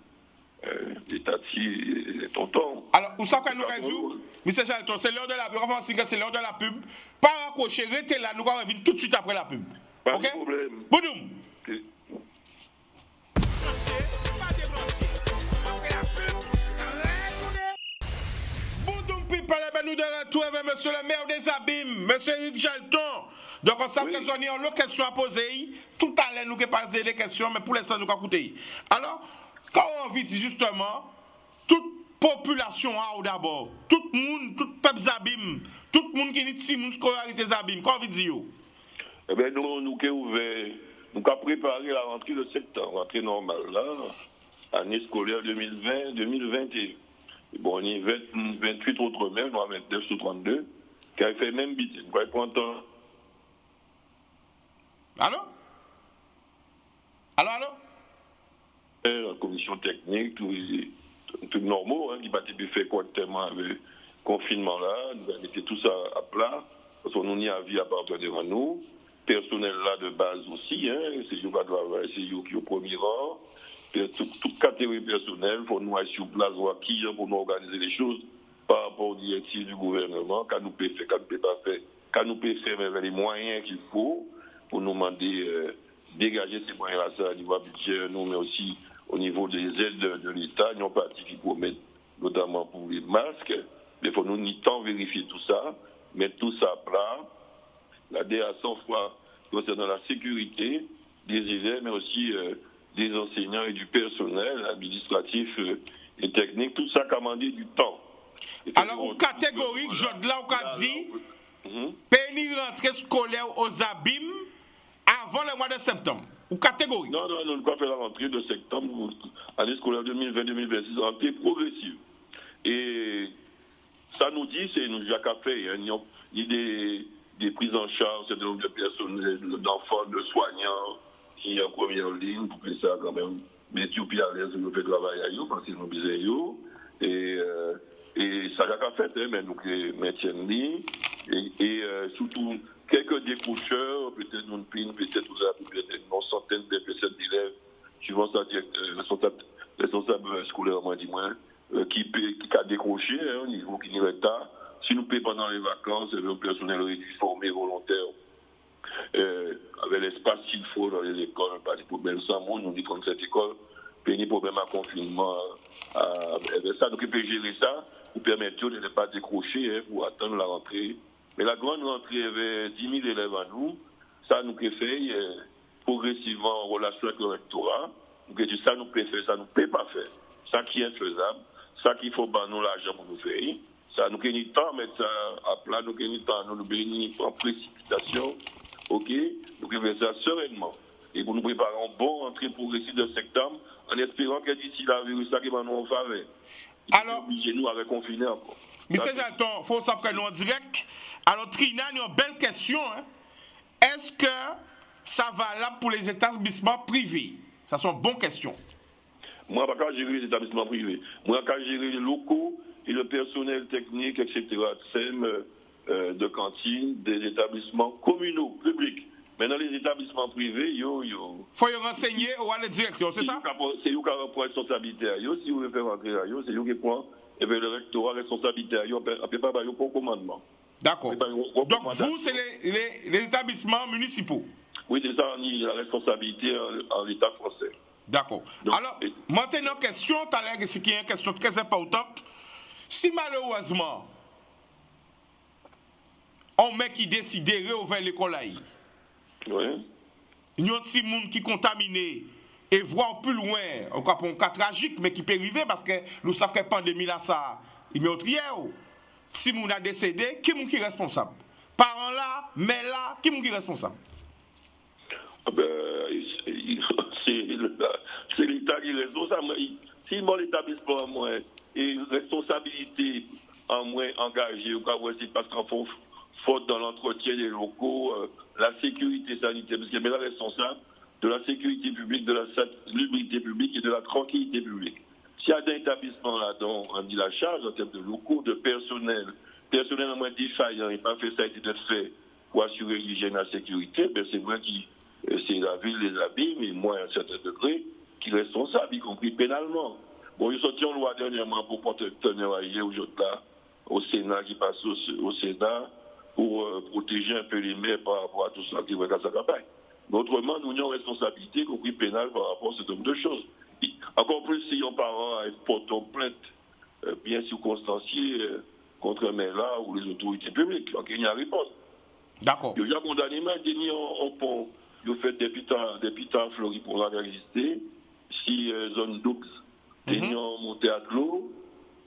Les tatis, les tontons. Alors, où ça qu'on nous résout, M. Jalton, c'est l'heure de la pub, c'est l'heure de la pub. Pas raccrocher, restez là, nous allons revenir tout de suite après la pub. Pas ok? de problème. Boudoum. Okay. Boudoum people, nous de retour avec M. le maire des Abîmes, M. Eric Jalton. Donc, on sait que nous avons une question à poser. Tout à l'heure, nous allons poser des questions, mais pour l'instant, nous allons écouter. Alors, quand on vit justement, toute population a d'abord, tout le monde, tout le peuple Zabim, tout le monde qui est ici, nous scolarité Zabim, quand on vit dire? Eh bien, nous avons ouvert, nous avons préparé la rentrée de septembre, rentrée normale, là, année scolaire 2020-2021. Bon, on y est 28 autres même, nous avons 29 sur 32, qui a fait même bêtise. Nous avons pris un temps. Allô? Alors? La commission technique, tout normaux, qui va être fait correctement avec le confinement là, nous avons mis tout ça à plat, parce qu'on y a vie à partir devant nous. Personnel là de base aussi, c'est eux qui doivent travailler, c'est eux qui au premier rang. Toute catégorie personnelle, il faut nous aller sur place, voir qui pour nous organiser les choses par rapport aux directives du gouvernement, quand nous pouvons faire, quand nous ne pouvons pas faire, quand nous pouvons faire avec les moyens qu'il faut pour nous demander dégager ces moyens-là, au niveau budget, nous, mais aussi au niveau des aides de l'État, nous avons parti qui promettent, notamment pour les masques. Il faut nous ni temps vérifier tout ça, mettre tout ça à plat. La DA 100 fois concernant la sécurité des élèves, mais aussi des enseignants et du personnel administratif et technique, tout ça commandé du temps. Alors, au catégorique, je là, on a dit, pénis rentrée scolaire aux abîmes avant le mois de septembre. Ou catégorique? Non, nous ne pouvons pas faire la rentrée de septembre, année scolaire 2020-2026, rentrée progressive. Et ça nous dit, c'est nous déjà fait, il y a des prises en charge, c'est de personnel, d'enfants, de soignants, qui est en première ligne, pour que ça quand même mettre plus à l'aise, nous fait travailler à eux, parce qu'ils ont besoin de eux. Et ça n'a fait, mais nous maintiennent ligne. Et surtout, quelques décrocheurs, peut-être nous pine, peut-être une centaine de d'élèves, suivant sa responsable scolaire, moins du moins, qui a décroché au niveau qui n'est pas. Si nous payons pendant les vacances, le personnel formé volontaire, avec l'espace qu'il faut dans les écoles, pas de problème sans monde, nous disons que cette école, pas de problème à confinement, ça, nous pouvons gérer ça, pour permettre de ne pas décrocher pour attendre la rentrée. Mais la grande rentrée avait 10 000 élèves à nous, ça nous pouvons faire progressivement en relation avec le rectorat, ça nous pouvons faire, ça nous peut pas faire, ça qui est faisable, ça qu'il faut pas nous l'argent pour nous faire. Ça nous gagne du temps, mettre ça à plat, nous gagne du temps, nous gagne en précipitation, ok? Nous gagne faire ça sereinement. Et pour nous préparer un bon entrée progressive de septembre, en espérant que d'ici là, le virus qui va nous en faveur. Alors, nous avec confiné encore. Monsieur Jalton, il faut savoir que nous en direct. Alors, Trina, nous avons une belle question. Est-ce que ça valable pour les établissements privés? Ça, c'est une bonne question. Moi, je ne vais pas gérer les établissements privés. Moi, je vais gérer les locaux et le personnel technique, etc., de cantine, des établissements communaux, publics. Mais dans les établissements privés, il faut y renseigner ou aller directeur, c'est ça? C'est vous qui avez la responsabilité à eux. Si vous voulez faire rentrer à eux, c'est vous qui prend le rectorat responsabilité à eux. On ne peut pas faire pour commandement. D'accord. Donc vous, c'est les établissements municipaux? Oui, c'est ça, on a la responsabilité en l'État français. D'accord. Alors, maintenant, question, tout à l'heure, c'est une question très importante. Si malheureusement, on met qui décide de réouvrir l'école, oui. Il y a des gens qui sont contaminés et voir plus loin, on a un cas tragique, mais qui peut arriver parce que nous savons que la pandémie, là, ça, il met au trier. Si moun a décédé, qui est responsable? Parents là, mais là, qui est responsable? C'est l'État qui est responsable. Si mon établissement en moins et responsabilité en moins engagée, c'est parce qu'en faute dans l'entretien des locaux, la sécurité sanitaire, parce qu'il y a la responsable de la sécurité publique, de la salubrité publique et de la tranquillité publique. S'il y a des établissements là-dedans, on dit la charge en termes de locaux, de personnel en moins défaillant, et pas fait ça a été fait pour assurer l'hygiène et la sécurité, ben c'est vrai que c'est la ville les abîme, mais moi à un certain degré, qui est responsable, y compris pénalement. Bon, ils sortent en loi dernièrement pour tenir aujourd'hui là, au Sénat, qui passe au Sénat, pour protéger un peu les maires par rapport à tout ça qui va dans sa campagne. Mais autrement, nous avons une responsabilité, y compris pénale, par rapport à ce nombre de choses. Encore plus si un parent a porté plainte bien circonstanciée contre un maire là ou les autorités publiques. Donc il y a réponse. D'accord. Il y a condamné, mais il y a un pont. Il a fait des pitans fleuris pour exister. Si zone double, il y a monté à l'eau.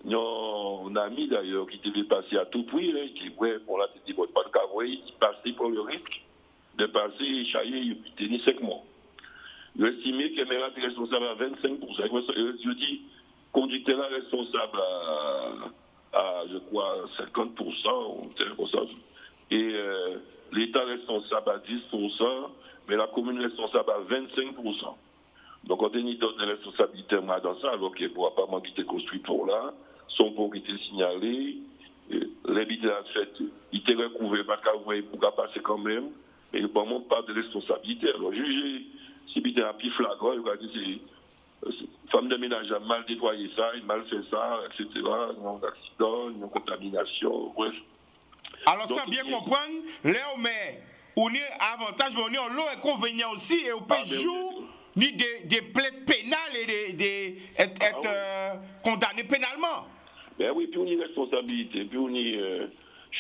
Il y a un ami d'ailleurs qui devait passer à tout prix, qui ouais, pour la petite pas de cavoué, il passait pour le risque de passer chaillé, il tenait 5 mois. Il estimait que le maire était responsable à 25%. Je dis, conducteur là responsable à je crois, 50%, et l'État responsable à 10%, mais la commune responsable à 25%. Donc, on a une dose de responsabilité moi, dans ça, alors qu'il ne pourra pas manquer de construire pour là, son pont qui était signalé, l'habitude à fait, il était recouvert, parce qu'il pourra passer quand même, mais il n'y a pas de responsabilité. Alors, juger, si il a un petit flagrant, il va dire c'est femme de ménage a mal nettoyé ça, il a mal fait ça, etc. Il y a un accident, une contamination, bref. Alors, sans bien comprendre, là, on a avantage, mais on a un inconvénient aussi, et on peut jouer ni des plaintes pénales et être condamné pénalement. Ben oui, puis on a une responsabilité, puis on a une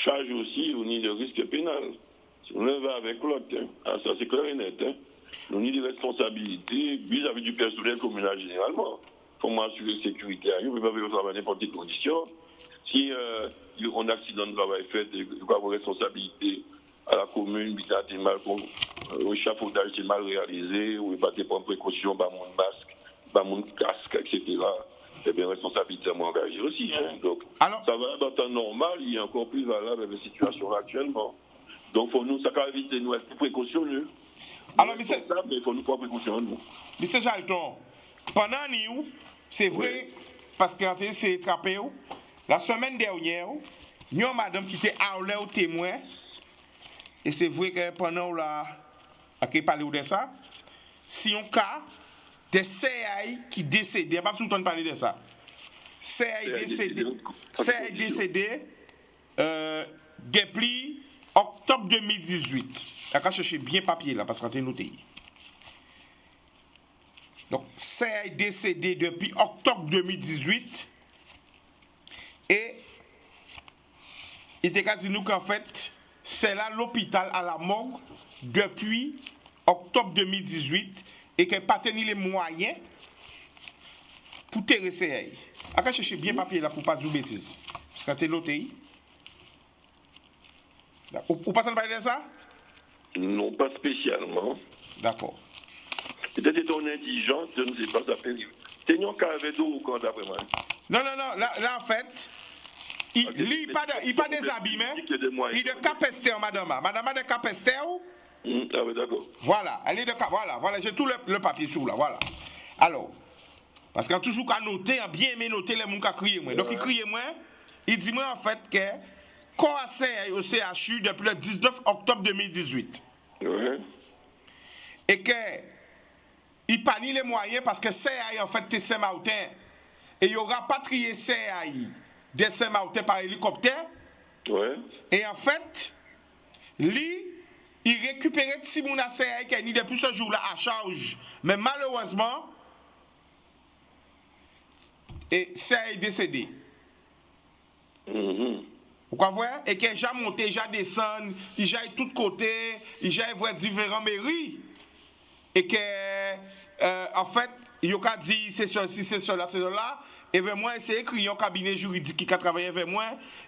charge aussi, on a le risque pénal. Si on va avec l'autre, hein. Ça c'est clair et net. Hein. On a des responsabilités vis-à-vis du personnel communal généralement. Il faut m'assurer la sécurité. On ne peut pas travailler dans n'importe quelle condition. Si on a un accident de travail fait, il y a une responsabilité à la commune, le échafaudage est mal réalisé, ou il n'y a pas de précautions, pas mon masque, pas mon casque, etc. Eh bien, responsabilité à m'engager aussi. Hein. Donc, alors, ça va dans le temps normal, il est encore plus valable avec la situation actuellement. Donc, pour nous, ça va éviter nous être plus précautionneux. Alors, mais il faut nous prendre précaution, nous. M. Jalton, pendant nous, c'est vrai, parce que c'est trappé, la semaine dernière, nous avons madame qui était à au témoin, et c'est vrai que pendant la parlé de ça, si on cas des CAI qui décédent, pas tout le temps de parler de ça. CAI décédé depuis octobre 2018. On va chercher bien papier là parce qu'on a noté. Donc CAI décédé depuis octobre 2018 et il était dit nous qu'en fait c'est là l'hôpital à la morgue depuis octobre 2018 et qu'elle n'a pas tenu les moyens pour terrer CAI. On va chercher bien papier là pour ne pas dire bêtises. Parce qu'on a noté. Ou pas t'en parler de ça? Non, pas spécialement. D'accord. Peut-être ton indigence, je ne sais pas, ça fait. C'est un cas avec d'eau quand d'après moi. Non. Là, en fait, il n'a pas des habits, mais il est de Capester, madame. Madame a de Capester. Ah oui, d'accord. Voilà, elle est de Capester. Voilà, j'ai tout le papier sous là, voilà. Alors, parce qu'on a toujours qu'à noter, bien aimé noter les gens qui crient moi. Donc, il crie moi, il dit moi en fait que qu'on a fait au CHU depuis le 19 octobre 2018. Ouais. Et que il n'a pas ni les moyens parce que CAI en fait c'est Saint-Martin. Et il y aura rapatrié CAI de Saint-Martin par hélicoptère. Ouais. Et en fait, lui, il récupérait Timouna CAI qui est ni depuis ce jour-là à charge. Mais malheureusement, CAI est décédé. Vous comprenez? Et qu'il a déjà monté, déjà descendu, il a de tous côtés, il a voir différents mairies. Et que, en fait, il a dit c'est ceci, c'est cela, c'est cela. Et vraiment, c'est écrit un cabinet juridique qui a travaillé avec moi.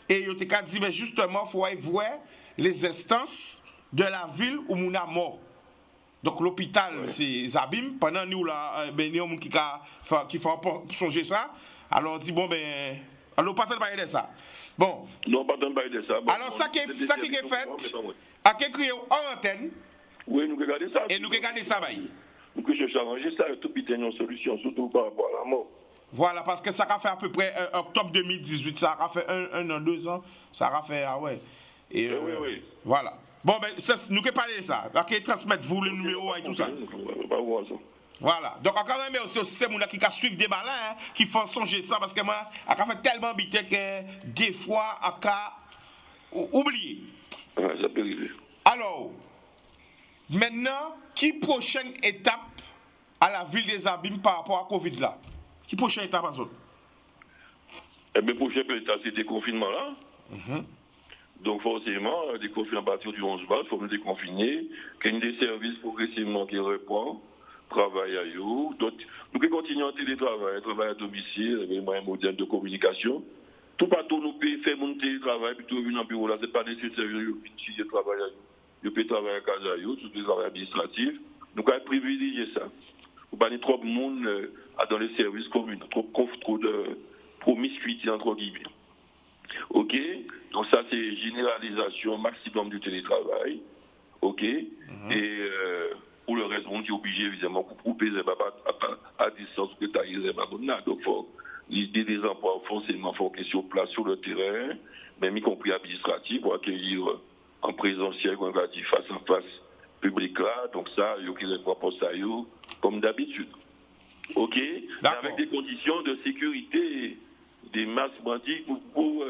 Et il a dit, mais justement, il faut voir les instances de la ville où on a mort. Donc l'hôpital, c'est Zabim. Pendant nous, là, il y a des gens qui font songer ça. Alors on dit, bon, ben, alors pas de parler de ça. Bon. Non, pas de parler de ça. Bon, alors ça qui est fait, à qui crié en antenne. Oui, nous regardons ça. Et nous regardons ça, bah. Nous cherchons à arranger ça, tout petit une solution, surtout par rapport à la mort. Voilà, parce que ça a fait à peu près octobre 2018, ça a fait un an, 2 ans, ça a fait, ah ouais. Et, oui. Voilà. Bon, ben, nous que parler de ça. Ok, transmettez-vous le numéro et tout ça. Voilà. Donc, encore un merci aussi, c'est mon qui suivent des malins, hein, qui font songer ça, parce que moi, on a fait tellement habité que des fois, on a oublié. Ouais, ça peut arriver. Alors, maintenant, qui prochaine étape à la ville des Abîmes par rapport à Covid là? Qui prochaine étape à ça? Eh bien, prochaine étape, c'est le déconfinement là. Donc, forcément, déconfinement à partir du 11 mars, il faut nous déconfiner, qu'il y ait des services progressivement qui reprennent, travail à eux. Donc, nous continuons à télétravail, travail à domicile, les moyens modernes de communication. Tout partout, nous pouvons faire mon télétravail, puis tout venir en bureau là, ce n'est pas nécessaire de travailler à eux. Vous pouvez travailler à casa à eux, tout le travail administratif. Nous pouvons privilégier ça. Vous ne pas trop de monde dans les services communs, trop de promiscuité entre guillemets. Ok, donc ça c'est généralisation maximum du télétravail. Ok, et pour le reste, on est obligé, évidemment, pour couper les à distance, que tu as les donc l'idée des emplois, forcément, faut qu'ils soient sur place sur le terrain, même y compris administratif, pour accueillir en présentiel, on va dire face à face, public là, donc ça, il y a qui propose ça, comme d'habitude. OK? Avec des conditions de sécurité, des masques bandits pour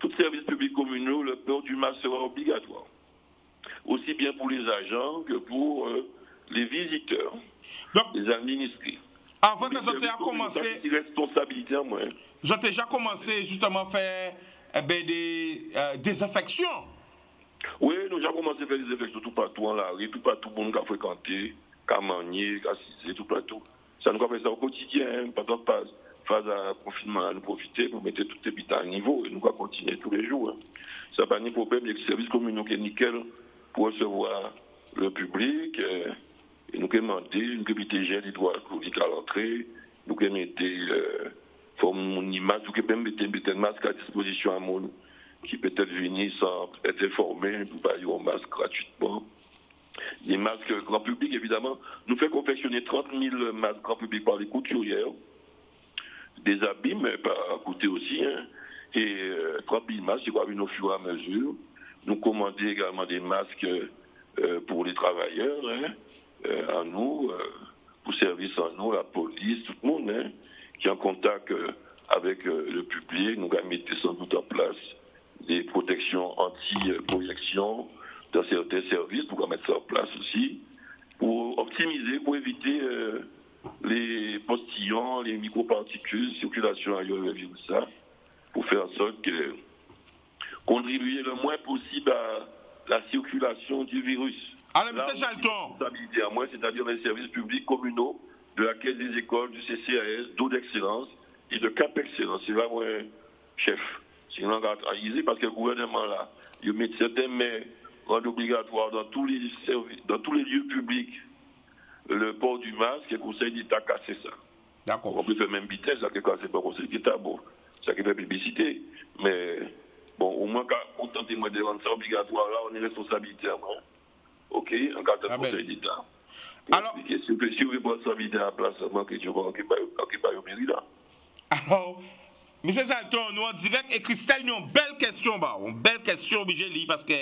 tous les services publics communaux, le port du masque sera obligatoire. Aussi bien pour les agents que pour les visiteurs, donc, les administrés. Avant que vous ayez commencé, responsabilité en moi. Vous avez déjà commencé justement à faire des désinfections. Oui, nous avons commencé à faire des désinfections tout partout en la rue, tout partout pour nous fréquenter, qu'à manier, qu'à ciser, tout partout. Ça nous fait ça au quotidien, pendant phase à confinement, nous profiter pour mettre tout les habitants à niveau et nous allons continuer tous les jours. Ça n'a pas de problème, les services communaux qui est nickel pour recevoir le public. Et nous avons demandé, nous avons mis gel hydroalcoolique à l'entrée, nous avons mis une image, nous avons mis un masque à disposition à monde qui peut-être venir sans être informé, pour pas avoir un masque gratuitement. Les masques grand public, évidemment, nous fait confectionner 30 000 masques grand public par les couturières, des habits, mais pas coûter aussi, hein. Et 30 000 masques, c'est quoi, au fur et à mesure. Nous commandons également des masques pour les travailleurs, hein, à nous, pour service à nous, la police, tout le monde, hein, qui est en contact avec le public. Nous allons mettre sans doute en place des protections anti-projection dans certains services, pour mettre ça en place aussi, pour optimiser, pour éviter les postillons, les microparticules, circulation ailleurs, ça, pour faire en sorte que contribuer le moins possible à la circulation du virus. Alors, M. Jalton. À moi, c'est-à-dire les services publics communaux de la Caisse des écoles, du CCAS, d'eau d'excellence et de Cap Excellence. C'est là, moi, chef. C'est une langue à parce que le gouvernement, là, il met certains mais rendent obligatoire dans tous les services, dans tous les lieux publics, le port du masque, et le Conseil d'État casse ça. D'accord. On peut faire même vitesse, ça, c'est pas le Conseil d'État, bon, ça qui fait publicité. Mais, bon, au moins, quand on tente de rendre ça obligatoire, là, on est responsabilité à moi. OK, en cas de Conseil d'État. Alors, si vous voulez prendre responsabilité à la place, moi, que je vais occuper au mairie là. Alors, M. Jalton, nous en direct, et Christelle, nous avons une belle question obligée de lire, parce que,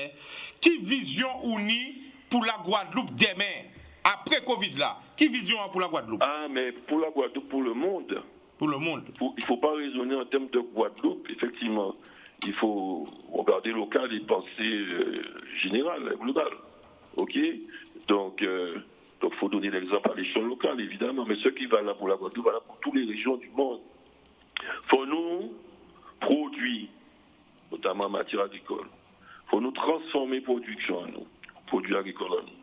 qui vision ou ni pour la Guadeloupe demain, après Covid là, qui vision pour la Guadeloupe? Ah, mais pour la Guadeloupe, pour le monde. Pour le monde. Il ne faut pas raisonner en termes de Guadeloupe, effectivement. Il faut regarder local et penser général, global. OK? Donc, il faut donner l'exemple à l'échelle locale, évidemment, mais ce qui va là pour la Guadeloupe, va là pour toutes les régions du monde. Il faut nous produire, notamment en matière agricole. Il faut nous transformer production en nous, produits agricoles en nous.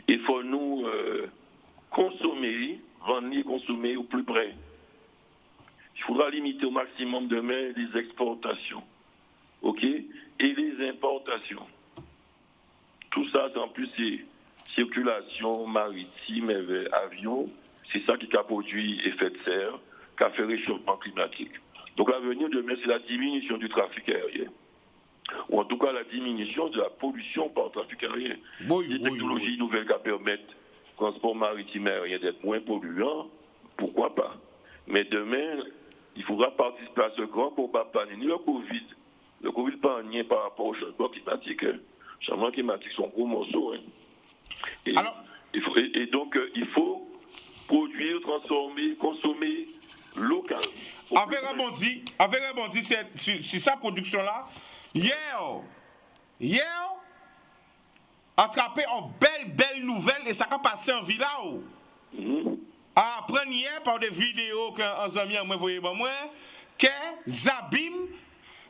Il faut nous consommer, vendre et consommer au plus près. Il faudra limiter au maximum demain les exportations, OK? Et les importations. Tout ça, en plus, c'est circulation maritime, avion. C'est ça qui a produit effet de serre, qui a fait réchauffement climatique. Donc l'avenir demain, c'est la diminution du trafic aérien. Ou en tout cas la diminution de la pollution par le trafic aérien. Les technologies nouvelles qui permettent le transport maritime aérien d'être moins polluant, pourquoi pas? Mais demain, il faudra participer à ce grand combat, pas ni le Covid. Le Covid pas rien par rapport au changement climatique. Hein. Le changement climatique, c'est un gros morceau. Hein. Et donc, il faut produire, transformer, consommer local. Avec rebondi sur sa production-là, hier, attrapé en belle nouvelle et ça a passé en villa. Apprendre hier par des vidéos qu'un ami a envoyé que Zabim,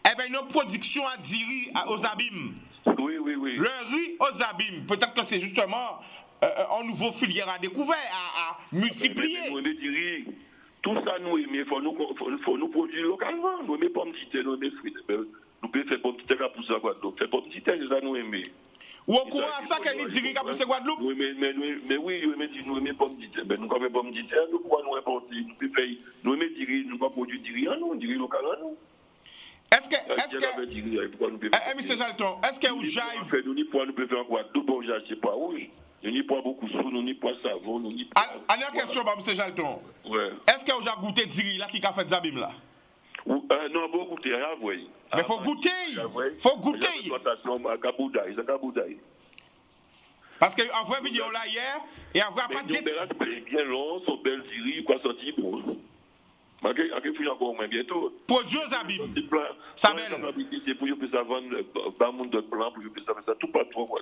une production à Diri aux abîmes. Oui. Le riz aux abîmes. Peut-être que c'est justement un nouveau filière à découvrir, à multiplier. Tout ça, nous aimons. Il faut nous produire localement. Nous aimons pommes de terre, nous aimons fruits. Nous pouvons faire pommes de terre à pousser à Guadeloupe. Faire pommes de terre, c'est ça nous aimons. Ou au courant à ça qu'elle est dirigée à pousser Guadeloupe? Oui, mais oui, nous aimons pommes de terre. Nous avons pommes de terre, nous pouvons nous importer. Nous aimons diri, nous pouvons produire diri à nous, diri local à nous. Est-ce que M. Jalton, est-ce que vous jaille? Nous pouvons faire en Guadeloupe, on jaille, c'est pas rouge. Nous n'y pas beaucoup de sous, nous n'y pas savon, nous n'y pas. Dernière question, M. Jalton. Ouais. Est-ce que vous avez goûté Diri là qui a fait Zabim là? Non, bon goûter, rien, oui. Mais il faut goûter. Faut goûter. Parce qu'en vrai vidéo là hier, et en vrai pas de. Bien long, son bel Diri, quoi sorti bon. Je encore moins bientôt. Produit Zabim. Ça belle. C'est pour que ça vende pas monde de plan, pour que ça fasse ça tout pas trop.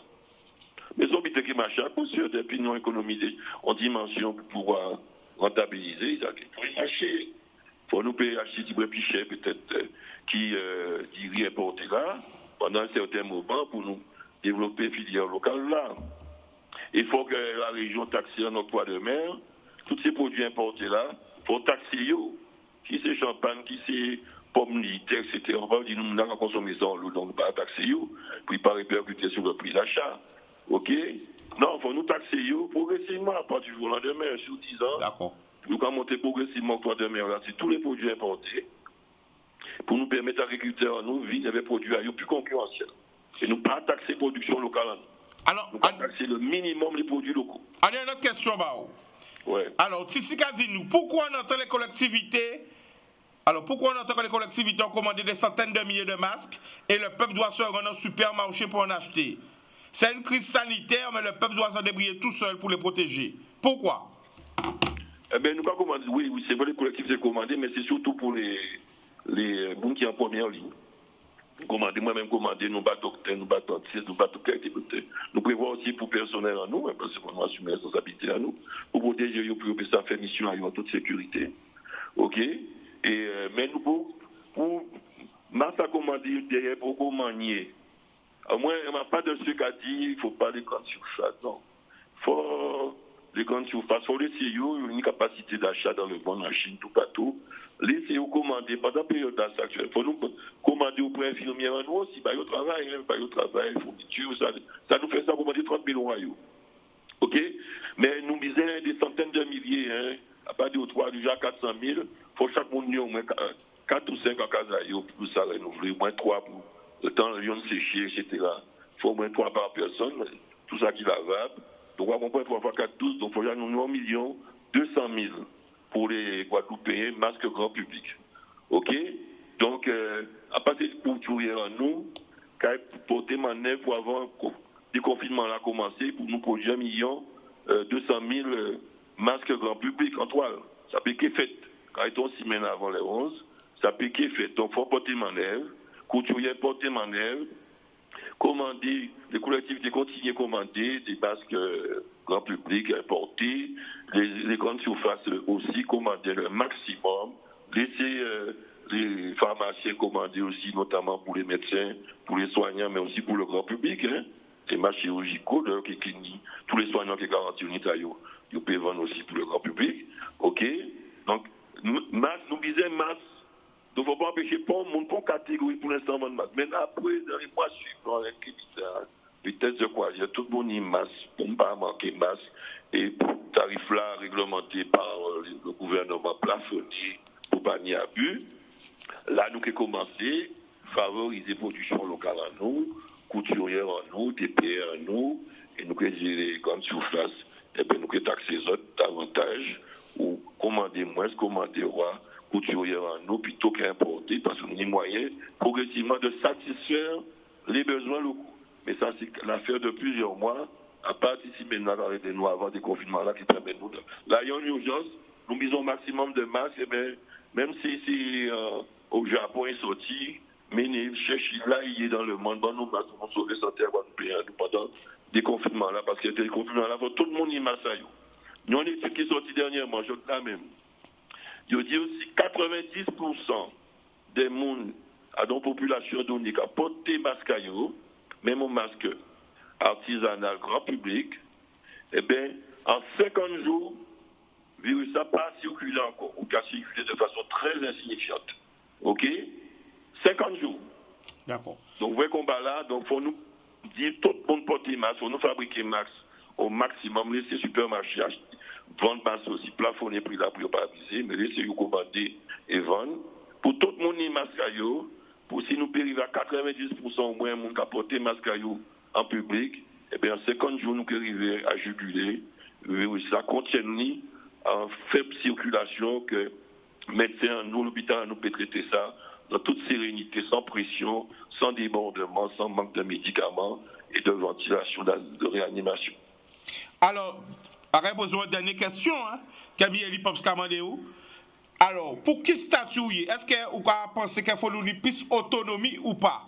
Mais on dit que machin, monsieur, depuis nous économiser en dimension pour pouvoir rentabiliser, il faut acheter. Faut nous payer acheter du plus cher peut-être qui dirait importer là pendant un certain moment pour nous développer filière locale là. Il faut que la région taxe en octroi de mer, tous ces produits importés là, faut taxer yo. Qui c'est champagne, qui c'est pommes litières, etc. On va dire nous n'avons pas consommé ça en l'eau, donc pas taxer yo, puis pas répercuter sur le prix d'achat. Ok? Non, il faut nous taxer yo progressivement à partir du jour au lendemain, sur 10 ans. D'accord. Nous allons monter progressivement l'octroi de mer là, c'est tous les produits importés pour nous permettre à l'agriculteur nous vivre avec des produits plus concurrentiels. Et nous pas taxer production locale. Alors, nous pas taxer le minimum les produits locaux. On a une autre question, Bao. Ouais. Alors, Titsika dit nous, pourquoi on entend les collectivités ont commandé des centaines de milliers de masques et le peuple doit se rendre au supermarché pour en acheter? C'est une crise sanitaire, mais le peuple doit se débrouiller tout seul pour les protéger. Pourquoi? Eh bien, nous pas commander. Oui, c'est vrai, les collectivités commandées, mais c'est surtout pour les gens qui sont en première ligne. Moi-même commander, nous battons docteurs, nous battons dentistes, nous battons qualité. Nous prévoyons aussi pour personnel en nous, parce qu'on nous assume la responsabilité à nous, pour protéger, pour que ça fait mission en toute sécurité. OK? Mais nous, pour Massa commander derrière, pour commander, au moins, il n'y a pas de ce qu'a dit, il ne faut pas les grandes surfaces, non. Il faut les grandes surfaces, il faut laisser une capacité d'achat dans le monde, en Chine, tout partout. Laissez-vous commander pendant la période d'achat actuelle. Il faut nous commander auprès d'infirmières en nous aussi, au travail, fourniture, ça nous fait ça commander 30 000 €. OK? Mais nous misons des centaines de milliers, à partir de 3, déjà 400 000, il faut chaque monde au moins 4 ou 5 en casaille pour ça renouveler, au moins 3 pour le temps de lion sécher, etc. Il faut au moins 3 par personne, tout ça qui est lavable. Donc, on va 3 fois 4, 12, donc il faut nous 1 200 000 pour les Guadeloupéens, masques grand public. OK? Donc, à partir de couturier en nous, pour porter manœuvre pour avoir le confinement là commencé, pour nous produire 1 200 000 masques grand public en toile. Ça peut être fait. Quand ils sont 6 semaines avant les 11, ça peut être fait. Donc, il faut porter manœuvre, couturier porter manœuvre, commander, les collectivités continuent à commander des masques grand public importés, les grandes surfaces aussi commander le maximum, laisser les pharmaciens commander aussi, notamment pour les médecins, pour les soignants, mais aussi pour le grand public. Les masques chirurgicaux, tous les soignants qui garantissent une état, ils peuvent vendre aussi pour le grand public. OK? Donc, masse, nous disons masse. Donc, il ne faut pas empêcher pas le monde pour catégorie pour l'instant de masse. Mais après, dans les mois suivants, peut-être de quoi, il y a tout le monde qui masse pour ne pas manquer masse. Et pour tarif là réglementé par le gouvernement plafonné pour pas n'y abus. Là, nous avons commencé à favoriser la production locale en nous, couturière en nous, TPR en nous, et nous avons les grandes surfaces, et bien nous avons taxé les autres davantage, ou commander moins, commander roi, couturière en nous, plutôt qu'importer, parce que nous avons les moyens progressivement de satisfaire les besoins locaux. Mais ça, c'est l'affaire de plusieurs mois, à partir de maintenant, de nous avoir des confinements là qui permettent nous de. Là, il y a une urgence, nous misons au maximum de masques, et bien, même si au Japon est sorti, mais il cherche là, il est dans le monde, bon, nous avons sauvé santé pendant des confinements là, parce que des confinements là, tout le monde y masse. Nous, on est qui est sorti dernièrement, je là même. Il dit aussi 90% des gens à la population donnée qui a porté masque, même un masque artisanal grand public, eh bien, en 50 jours, le virus n'a pas circulé encore, ou a circulé de façon très insignifiante. OK? 50 jours. D'accord. Donc, vous voyez qu'on va là, donc il faut nous dire tout le monde porter masque, il faut nous fabriquer masque au maximum, laisser supermarché vendre masque aussi, plafonner prix là pour ne pas abuser, mais laisser vous commander et vendre. Pour tout le monde, les masques à pour si nous arrivons à 90% au moins, monde qui a porté masque en public, eh bien, en 50 jours, nous arrivons à juguler. Ça contient en faible circulation que médecins, nous, l'hôpital, nous peut traiter ça dans toute sérénité, sans pression, sans débordement, sans manque de médicaments et de ventilation, de réanimation. Alors, après, besoin de dernière question, hein, Camille Pops Kamandéou. Alors, pour qui statut est-ce que vous pensez qu'il faut nous plus autonomie ou pas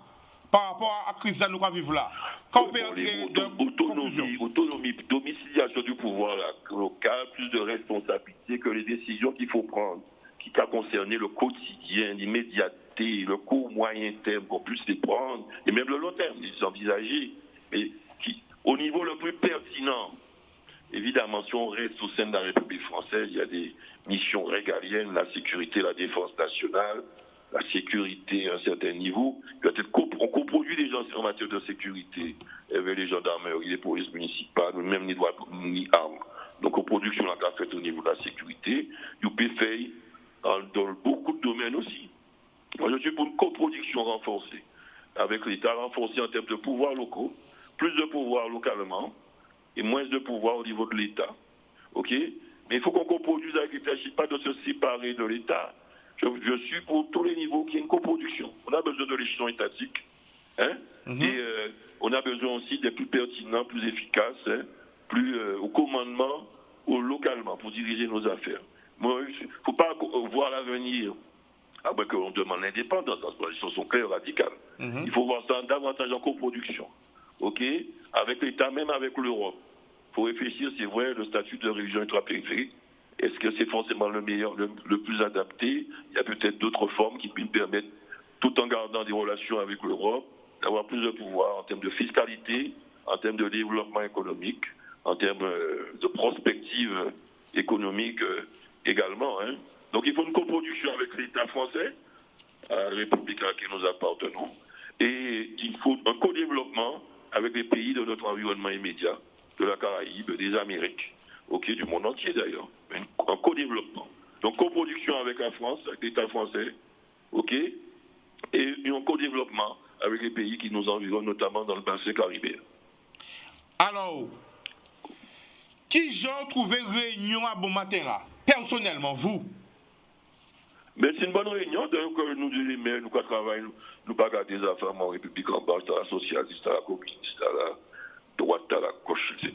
par rapport à la crise que nous vivons là? Quand on peut en tirer de conclusion. Autonomie, domiciliation du pouvoir local, plus de responsabilité que les décisions qu'il faut prendre, qui a concerné le quotidien, l'immédiateté, le court moyen terme, qu'on puisse les prendre, et même le long terme, les envisager, et qui, au niveau le plus pertinent. Évidemment, si on reste au sein de la République française, il y a des missions régaliennes, la sécurité, la défense nationale, la sécurité à un certain niveau. Peut-être on coproduit les gens en matière de sécurité avec les gendarmeries, les polices municipales, même les droits ni armes. Donc, en production, on a fait au niveau de la sécurité. Vous pouvez faire dans beaucoup de domaines aussi. Moi, je suis pour une coproduction renforcée avec l'État, renforcée en termes de pouvoirs locaux, plus de pouvoirs localement, et moins de pouvoir au niveau de l'État. OK? Mais il faut qu'on coproduise avec l'État. Il ne s'agit pas de se séparer de l'État. Je suis pour tous les niveaux qu'il y ait une coproduction. On a besoin de l'échelon étatique. Hein? Et on a besoin aussi d'être plus pertinent, plus efficace, hein? Plus au commandement, localement, pour diriger nos affaires. Il ne faut pas voir l'avenir après qu'on demande l'indépendance. Dans positions sont claires, radicales. Il faut voir ça davantage en coproduction. OK? Avec l'État, même avec l'Europe. Il faut réfléchir, c'est vrai, le statut de région ultrapériphérique. Est-ce que c'est forcément le meilleur, le plus adapté? Il y a peut-être d'autres formes qui peuvent permettre, tout en gardant des relations avec l'Europe, d'avoir plus de pouvoir en termes de fiscalité, en termes de développement économique, en termes de prospective économique également. Hein. Donc il faut une coproduction avec l'État français, à la République à laquelle nous appartenons, et il faut un co-développement avec les pays de notre environnement immédiat, de la Caraïbe, des Amériques, OK, du monde entier d'ailleurs, un co-développement. Donc coproduction avec la France, avec l'État français, OK, et un co-développement avec les pays qui nous environnent, notamment dans le bassin caribéen. Alors, qui j'en trouvé réunion à bon matin là, personnellement, vous? Mais c'est une bonne réunion, donc nous les maires, nous travaillons, nous pas garder des affaires en République en bas, à la socialiste, à la communiste, à la droite, à la gauche, etc.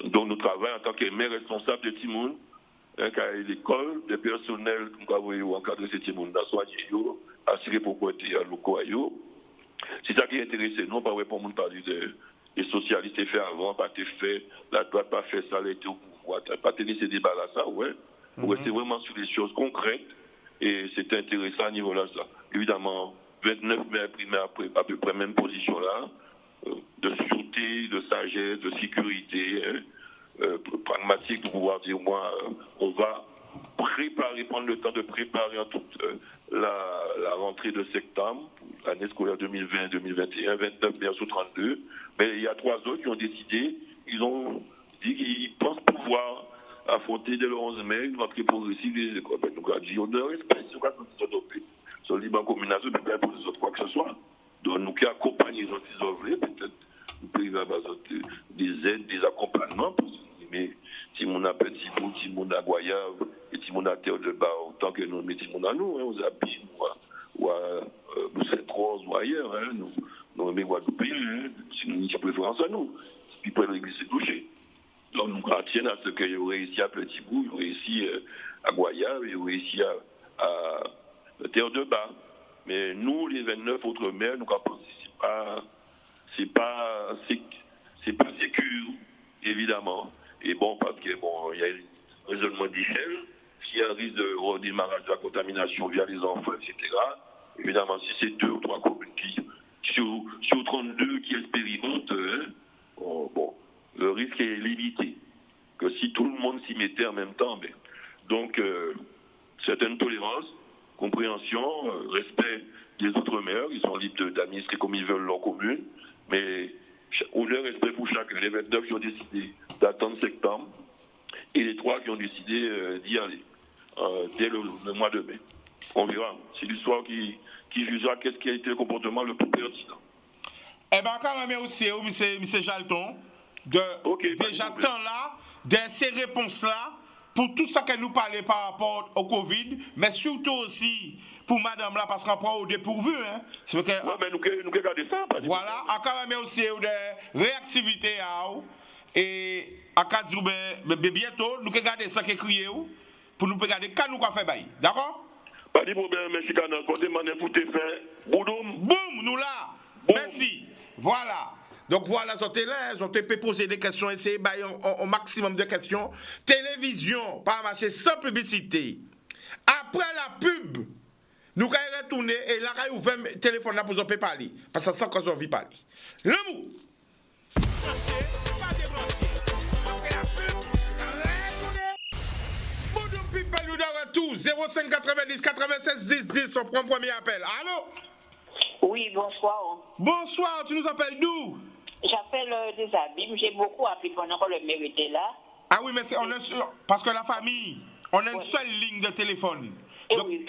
Donc nous travaillons en tant que maire responsable de Timoun, l'école, des personnels qui nous encadrer ces Timoun, soigner, assurer propriété à locaux. C'est ça qui est intéressant. Nous, pas pour nous parler des socialistes fait avant, pas fait, la droite pas fait ça, elle était au pouvoir, pas tenir ces débats-là, ça, ouais. Pour rester vraiment sur des choses concrètes. Et c'est intéressant à niveau-là, ça. Évidemment, 29 maires primés à peu près même position là, de sûreté, de sagesse, de sécurité, pragmatique pour pouvoir dire, moi, on va préparer, prendre le temps de préparer en toute la rentrée de septembre, l'année scolaire 2020-2021, 29 maires sur 32. Mais il y a 3 autres qui ont décidé, ils ont dit qu'ils pensent pouvoir affronter dès le 11 mai une rentrée progressive des écoles. Donc, on a dit, on ne respecte pas notre autres sur le Liban communal, mais pas pour les autres quoi que ce soit. Donc, nous qui accompagnons les autres isolés, peut-être, nous pouvons avoir des aides, des accompagnements, mais si on a petit bout, si on a Goyave, et si on a terre de bas, autant que nous mettons à nous, aux Abîmes, ou à Sainte-Rose, ou ailleurs, hein, nous mettons à Guadeloupe, si nous avons préférence à nous, puis pour l'église se toucher. Donc nous tiennent à ce qu'ils ont réussi à Petit Bout, ils ont réussi à Goyave, ils ont réussi à Terre de Bas. Mais nous, les 29 autres maires, nous pensons que c'est pas sécure, évidemment. Et bon, parce que bon, il y a un raisonnement d'échelle, s'il y a un risque de redémarrage de la contamination via les enfants, etc. Évidemment, si c'est 2 ou 3 communes qui, sur 32 qui expérimentent, bon, le risque est limité. Que si tout le monde s'y mettait en même temps, ben, donc certaine tolérance, compréhension, respect des autres maires, ils sont libres d'administrer comme ils veulent leur commune, mais honneur respect pour chacun. Les 29 qui ont décidé d'attendre septembre et les 3 qui ont décidé d'y aller dès le mois de mai. On verra. C'est l'histoire qui jugera qu'est-ce qui a été le comportement le plus pertinent. Eh bien, quand même aussi, M. Jalton, de déjà temps là, de ces réponses-là, pour tout ça qu'elle nous parlait par rapport au Covid, mais surtout aussi pour madame là, parce qu'on prend au dépourvu. Hein. Oui, mais nous regardons ça. Voilà, encore même aussi de réactivité et à bientôt, nous regardons ça qui est crié pour nous regarder quand nous faire bail. D'accord? Pas de problème, merci Canal. Quand demandez pour te faire, boum, nous là. Merci. Voilà. Donc voilà, ils ont pu poser des questions, essayer au maximum de questions. Télévision, pas marcher sans publicité. Après la pub, nous allons retourner et là, nous ouvrons le téléphone là pour nous parler. Parce que c'est ça qu'on a envie de parler. Le mot. People, nous de retour. 05 90 96 10 10. On prend le premier appel. Allô? Oui, bonsoir. Bonsoir, tu nous appelles d'où? J'appelle des Abîmes. J'ai beaucoup appelé pendant que le maire était là. Ah oui, mais parce que la famille, on a une seule ligne de téléphone. Et donc, oui,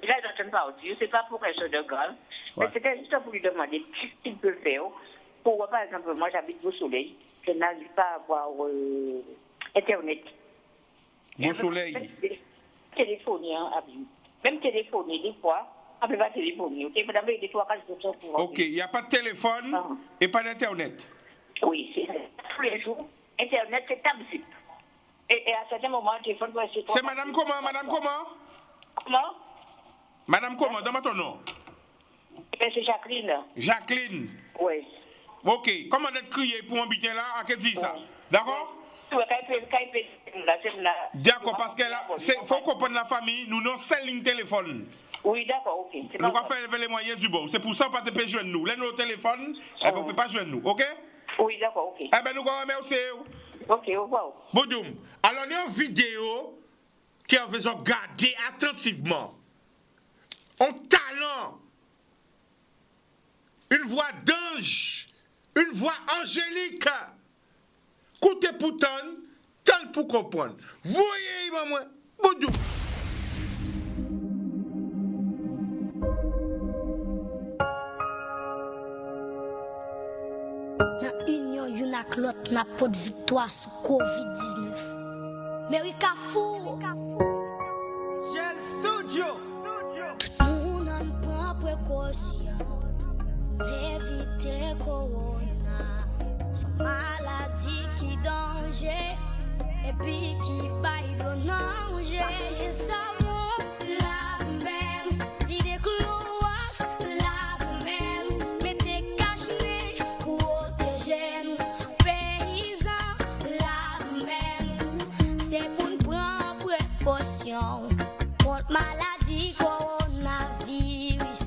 il a entendu pas aussi. Je ne sais pas pour quelque chose de grave. Mais c'était juste pour lui demander ce qu'il peut faire. Pour, par exemple, moi j'habite au soleil. Je n'arrive pas à avoir Internet. Au soleil. Téléphoner, Abîme. Même téléphoner, des fois. On ne peut pas téléphoner. Ok, il n'y a pas de téléphone et pas d'internet. Oui, c'est tous les jours. Internet, c'est tablette. Et à certains moments, le téléphone doit être... C'est madame comment? Madame comment? Comment? Madame comment? Donne-moi ton nom. C'est Jacqueline. Jacqueline? Oui. Ok, comment on a crié pour habiter là? À quel dit ça? D'accord? D'accord, parce que là, il faut comprendre la famille, nous avons 5 lignes de téléphone. Oui, d'accord, ok. Nous allons faire les moyens du bon. C'est pour ça qu'on ne peut pas joindre nous. Là, nos téléphones, on ne peut pas joindre nous, ok? Oui, d'accord, ok. Eh bien, nous allons remercier. Ok, au revoir. Bodoum. Alors, il y a une vidéo qui a besoin de regarder attentivement. Un talent, une voix d'ange, une voix angélique. Écoutez pourtant, tant pour comprendre. Voyez, maman, Bodoum. Dans l'union, il y a une autre, n'a pas de victoire sur Covid-19. Mais oui, Kafou. Gel Studio. Tout le monde en prend précaution pour éviter Corona. Son maladie qui danger et puis qui baille de danger. C'est ça. Contre maladie coronavirus.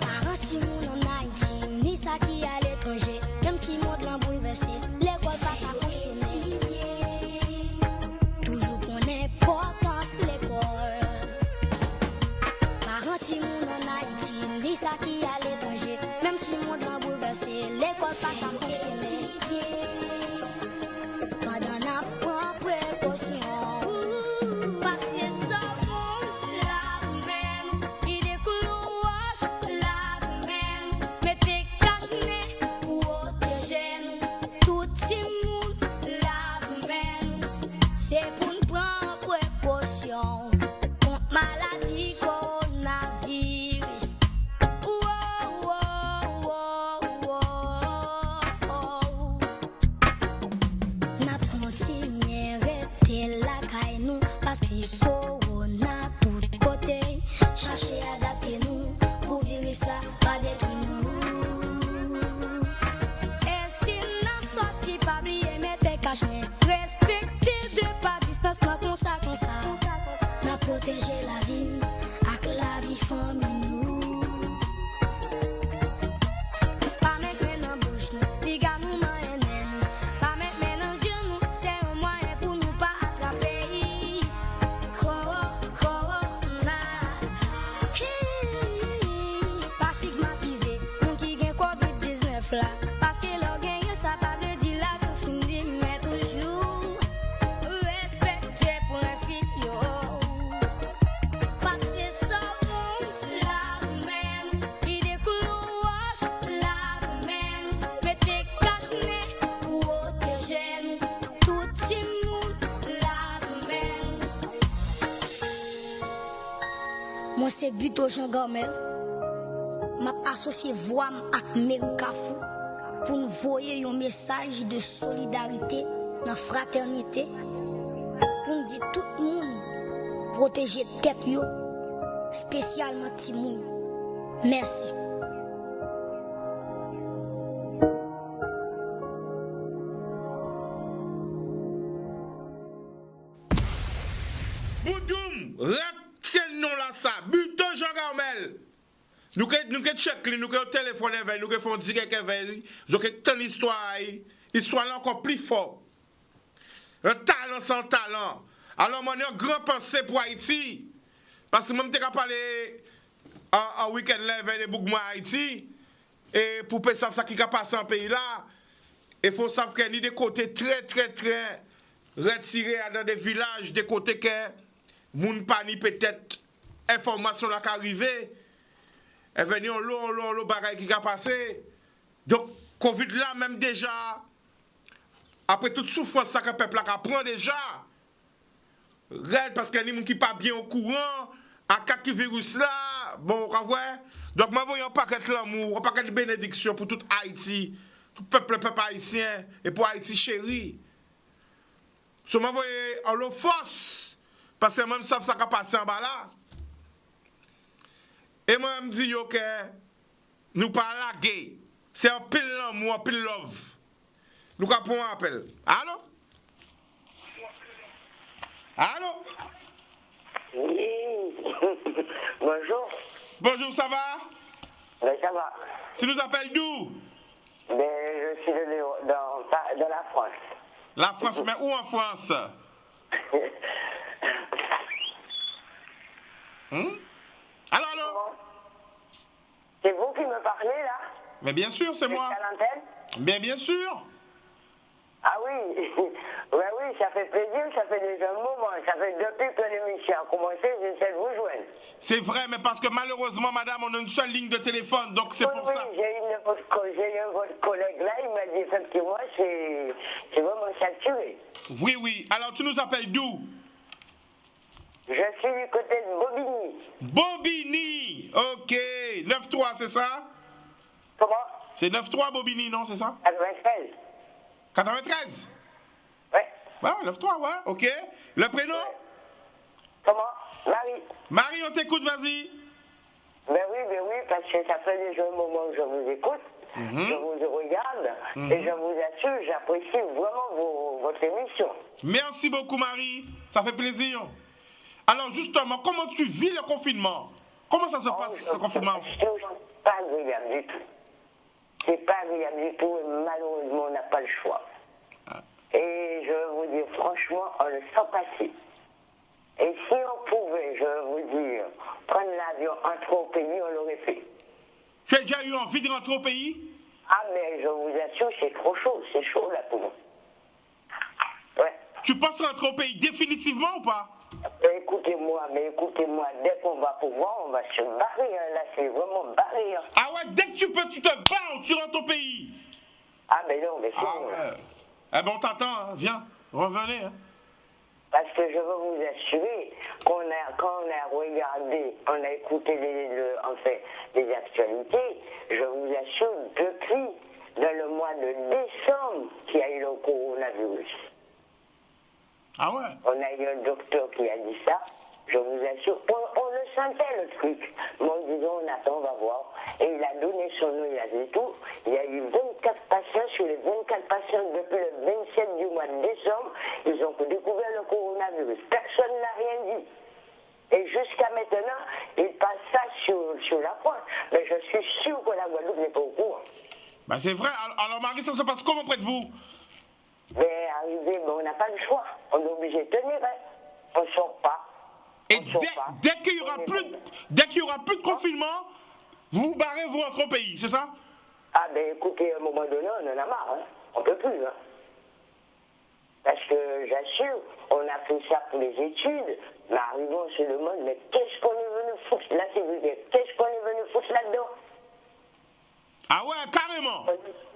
Parents si moun en Haïti, ni ça qui à l'étranger. Même si monde l'en bouleversé, l'école pas qu'à fonctionner. Toujours qu'on importance l'école. Parents si moun en Haïti, ni ça qui à l'étranger. Même si monde l'en bouleversé, l'école pas qu'à fonctionner. Protéger la vie, avec la vie famille nous. Pas mettre dans la bouche nous, puis gars nous mannen. Pas mettre dans les yeux nous, c'est un moyen pour nous pas attraper. Corona. Pas stigmatiser, nous qui gagne Covid-19 là. Parce que leur gagne ça pas veut dire la tout fini, mais toujours respecter principe yo. Moi, c'est Buto Jean Gamel. M'a associé voix avec Merikafou pour nous voyer un message de solidarité, de fraternité, pour nous dire tout le monde protéger tête yo, spécialement Timoun. Merci. Boudoum, retiens le nom là ça, Buto Jean Gamel. Nous que check, nous que téléphone avec, nous que font direct avec, nous que ton histoire là encore plus fort. Un talent sans talent. Alors moi, j'ai un grand pensée pour Haïti. Parce que moi, je parlé en week-end là avec les Bougmois Haïti. Et pour savoir ce qui a passé en pays là, il faut savoir qu'il y a des côtés très retirés dans des villages, des côtés que moun pani peut-être information là qui arrivée. Et venu en l'eau bagaille qui a passé. Donc, Covid là, même déjà, après toute souffrance que le peuple a prend déjà, parce qu'il y a des gens qui ne sont pas bien au courant, à quel virus là, bon, vous voyez. Donc, je vois un paquet d'amour, un paquet de bénédiction pour tout Haïti, tout le peuple haïtien, et pour Haïti chéri. So, je vois en l'eau force, parce que même ça qui a passé en bas là. Et moi, je me dis que nous pas laguer. C'est un pile l'amour, un pile love. Nous avons un appel. Allô? Allô? Oui. Bonjour. Bonjour, ça va? Ben, ça va. Tu nous appelles d'où? Ben, je suis dans la France. La France, mais où en France? Allô? C'est vous qui me parlez, là? Mais bien sûr, c'est moi. À l'antenne? Bien sûr. Ah oui. Oui, ça fait plaisir, ça fait déjà un moment. Ça fait depuis que l'émission a commencé, j'essaie de vous joindre. C'est vrai, mais parce que malheureusement, madame, on a une seule ligne de téléphone, donc c'est pour ça. Oui, j'ai eu votre collègue là, il m'a dit effectivement, c'est vraiment saturé. Oui. Alors, tu nous appelles d'où? Je suis du côté de Bobigny. Bobigny, ok. 9-3, c'est ça? Comment? C'est 9-3 Bobigny, non, c'est ça? 93. 93? Ouais. Ouais, 9-3, ouais, ok. Le prénom? Ouais. Comment? Marie. Marie, on t'écoute, vas-y. Ben oui, parce que ça fait déjà un moment que je vous écoute, je vous regarde, et je vous assure, j'apprécie vraiment votre émission. Merci beaucoup, Marie. Ça fait plaisir. Alors, justement, comment tu vis le confinement? Comment ça se passe, le confinement? C'est pas agréable du tout. C'est pas agréable du tout, et malheureusement, on n'a pas le choix. Et je vais vous dire, franchement, on le sent passer. Et si on pouvait, je vais vous dire, prendre l'avion, entrer au pays, on l'aurait fait. Tu as déjà eu envie de rentrer au pays? Ah, mais je vous assure, c'est trop chaud, c'est chaud là pour nous. Ouais. Tu penses rentrer au pays définitivement ou pas? Écoutez-moi, dès qu'on va pouvoir, on va se barrer, hein, là, c'est vraiment barré. Hein. Ah ouais, dès que tu peux, tu te barres, tu rentres au pays. Ah, mais non, mais c'est Ah bon. ouais. Eh ben, on t'attend, hein. Viens, revenez. Hein. Parce que je veux vous assurer quand on a regardé, on a écouté les actualités, je vous assure, depuis dans le mois de décembre qu'il y a eu le coronavirus. Ah ouais? On a eu un docteur qui a dit ça, je vous assure, on le sentait le truc. Mais en disant, on attend, on va voir. Et il a donné son nom, il a dit tout. Il y a eu 24 patients, sur les 24 patients depuis le 27 du mois de décembre, ils ont découvert le coronavirus. Personne n'a rien dit. Et jusqu'à maintenant, ils passent ça sur la pointe. Mais je suis sûr que la Guadeloupe n'est pas au courant. Bah c'est vrai. Alors Marie, ça se passe comment près de vous? Mais arrivé, on n'a pas le choix. On est obligé de tenir. Hein. On ne sort pas. Et dès qu'il y aura plus de confinement, vous vous barrez, vous rentrez au pays, c'est ça? Ah ben écoutez, à un moment donné, on en a marre. Hein. On ne peut plus. Hein. Parce que j'assure, on a fait ça pour les études, mais arrivant, on se demande, mais qu'est-ce qu'on est venu foutre là, c'est vous dire, qu'est-ce qu'on est venu foutre là-dedans? Ah ouais, carrément.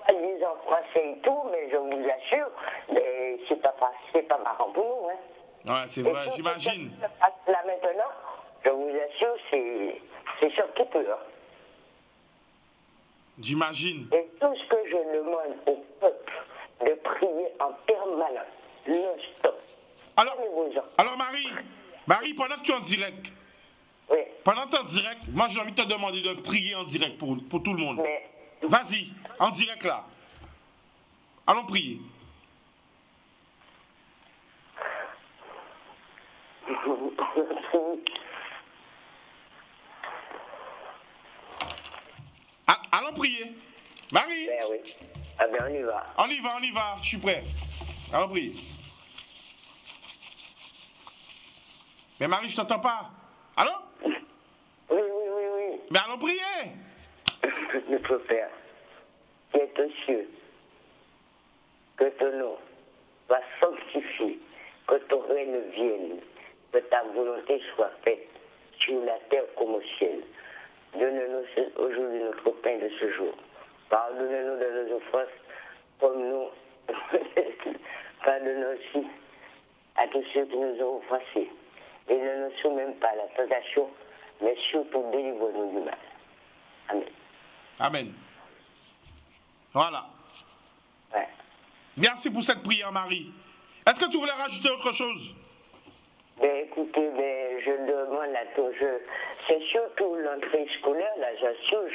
On dit en français et tout, mais je vous assure, mais c'est pas marrant pour nous. Hein. Ouais, c'est vrai, j'imagine. Là maintenant, Je vous assure, c'est sûr qui peut. Hein. J'imagine. Et tout ce que je demande au peuple, de prier en permanence, non-stop. Alors Marie, pendant que tu es en direct, oui. Pendant que tu es en direct, moi j'ai envie de te demander de prier en direct pour tout le monde. Mais... Vas-y, en direct là. Allons prier. Allons prier. Marie. Ben oui. Ah ben on y va. On y va, je suis prêt. Allons prier. Mais Marie, je t'entends pas. Allô? Oui. Mais allons prier. Notre Père, qui est aux cieux, que ton nom soit sanctifié, que ton règne vienne, que ta volonté soit faite sur la terre comme au ciel. Donne-nous aujourd'hui notre pain de ce jour. Pardonne-nous de nos offenses, comme nous pardonnons aussi à tous ceux qui nous ont offensés. Et ne nous soumets pas à la tentation, mais surtout délivre-nous du mal. Amen. Amen. Voilà. Ouais. Merci pour cette prière, Marie. Est-ce que tu voulais rajouter autre chose? Ben écoutez, je demande à tous, c'est surtout l'entrée scolaire, là, j'assure,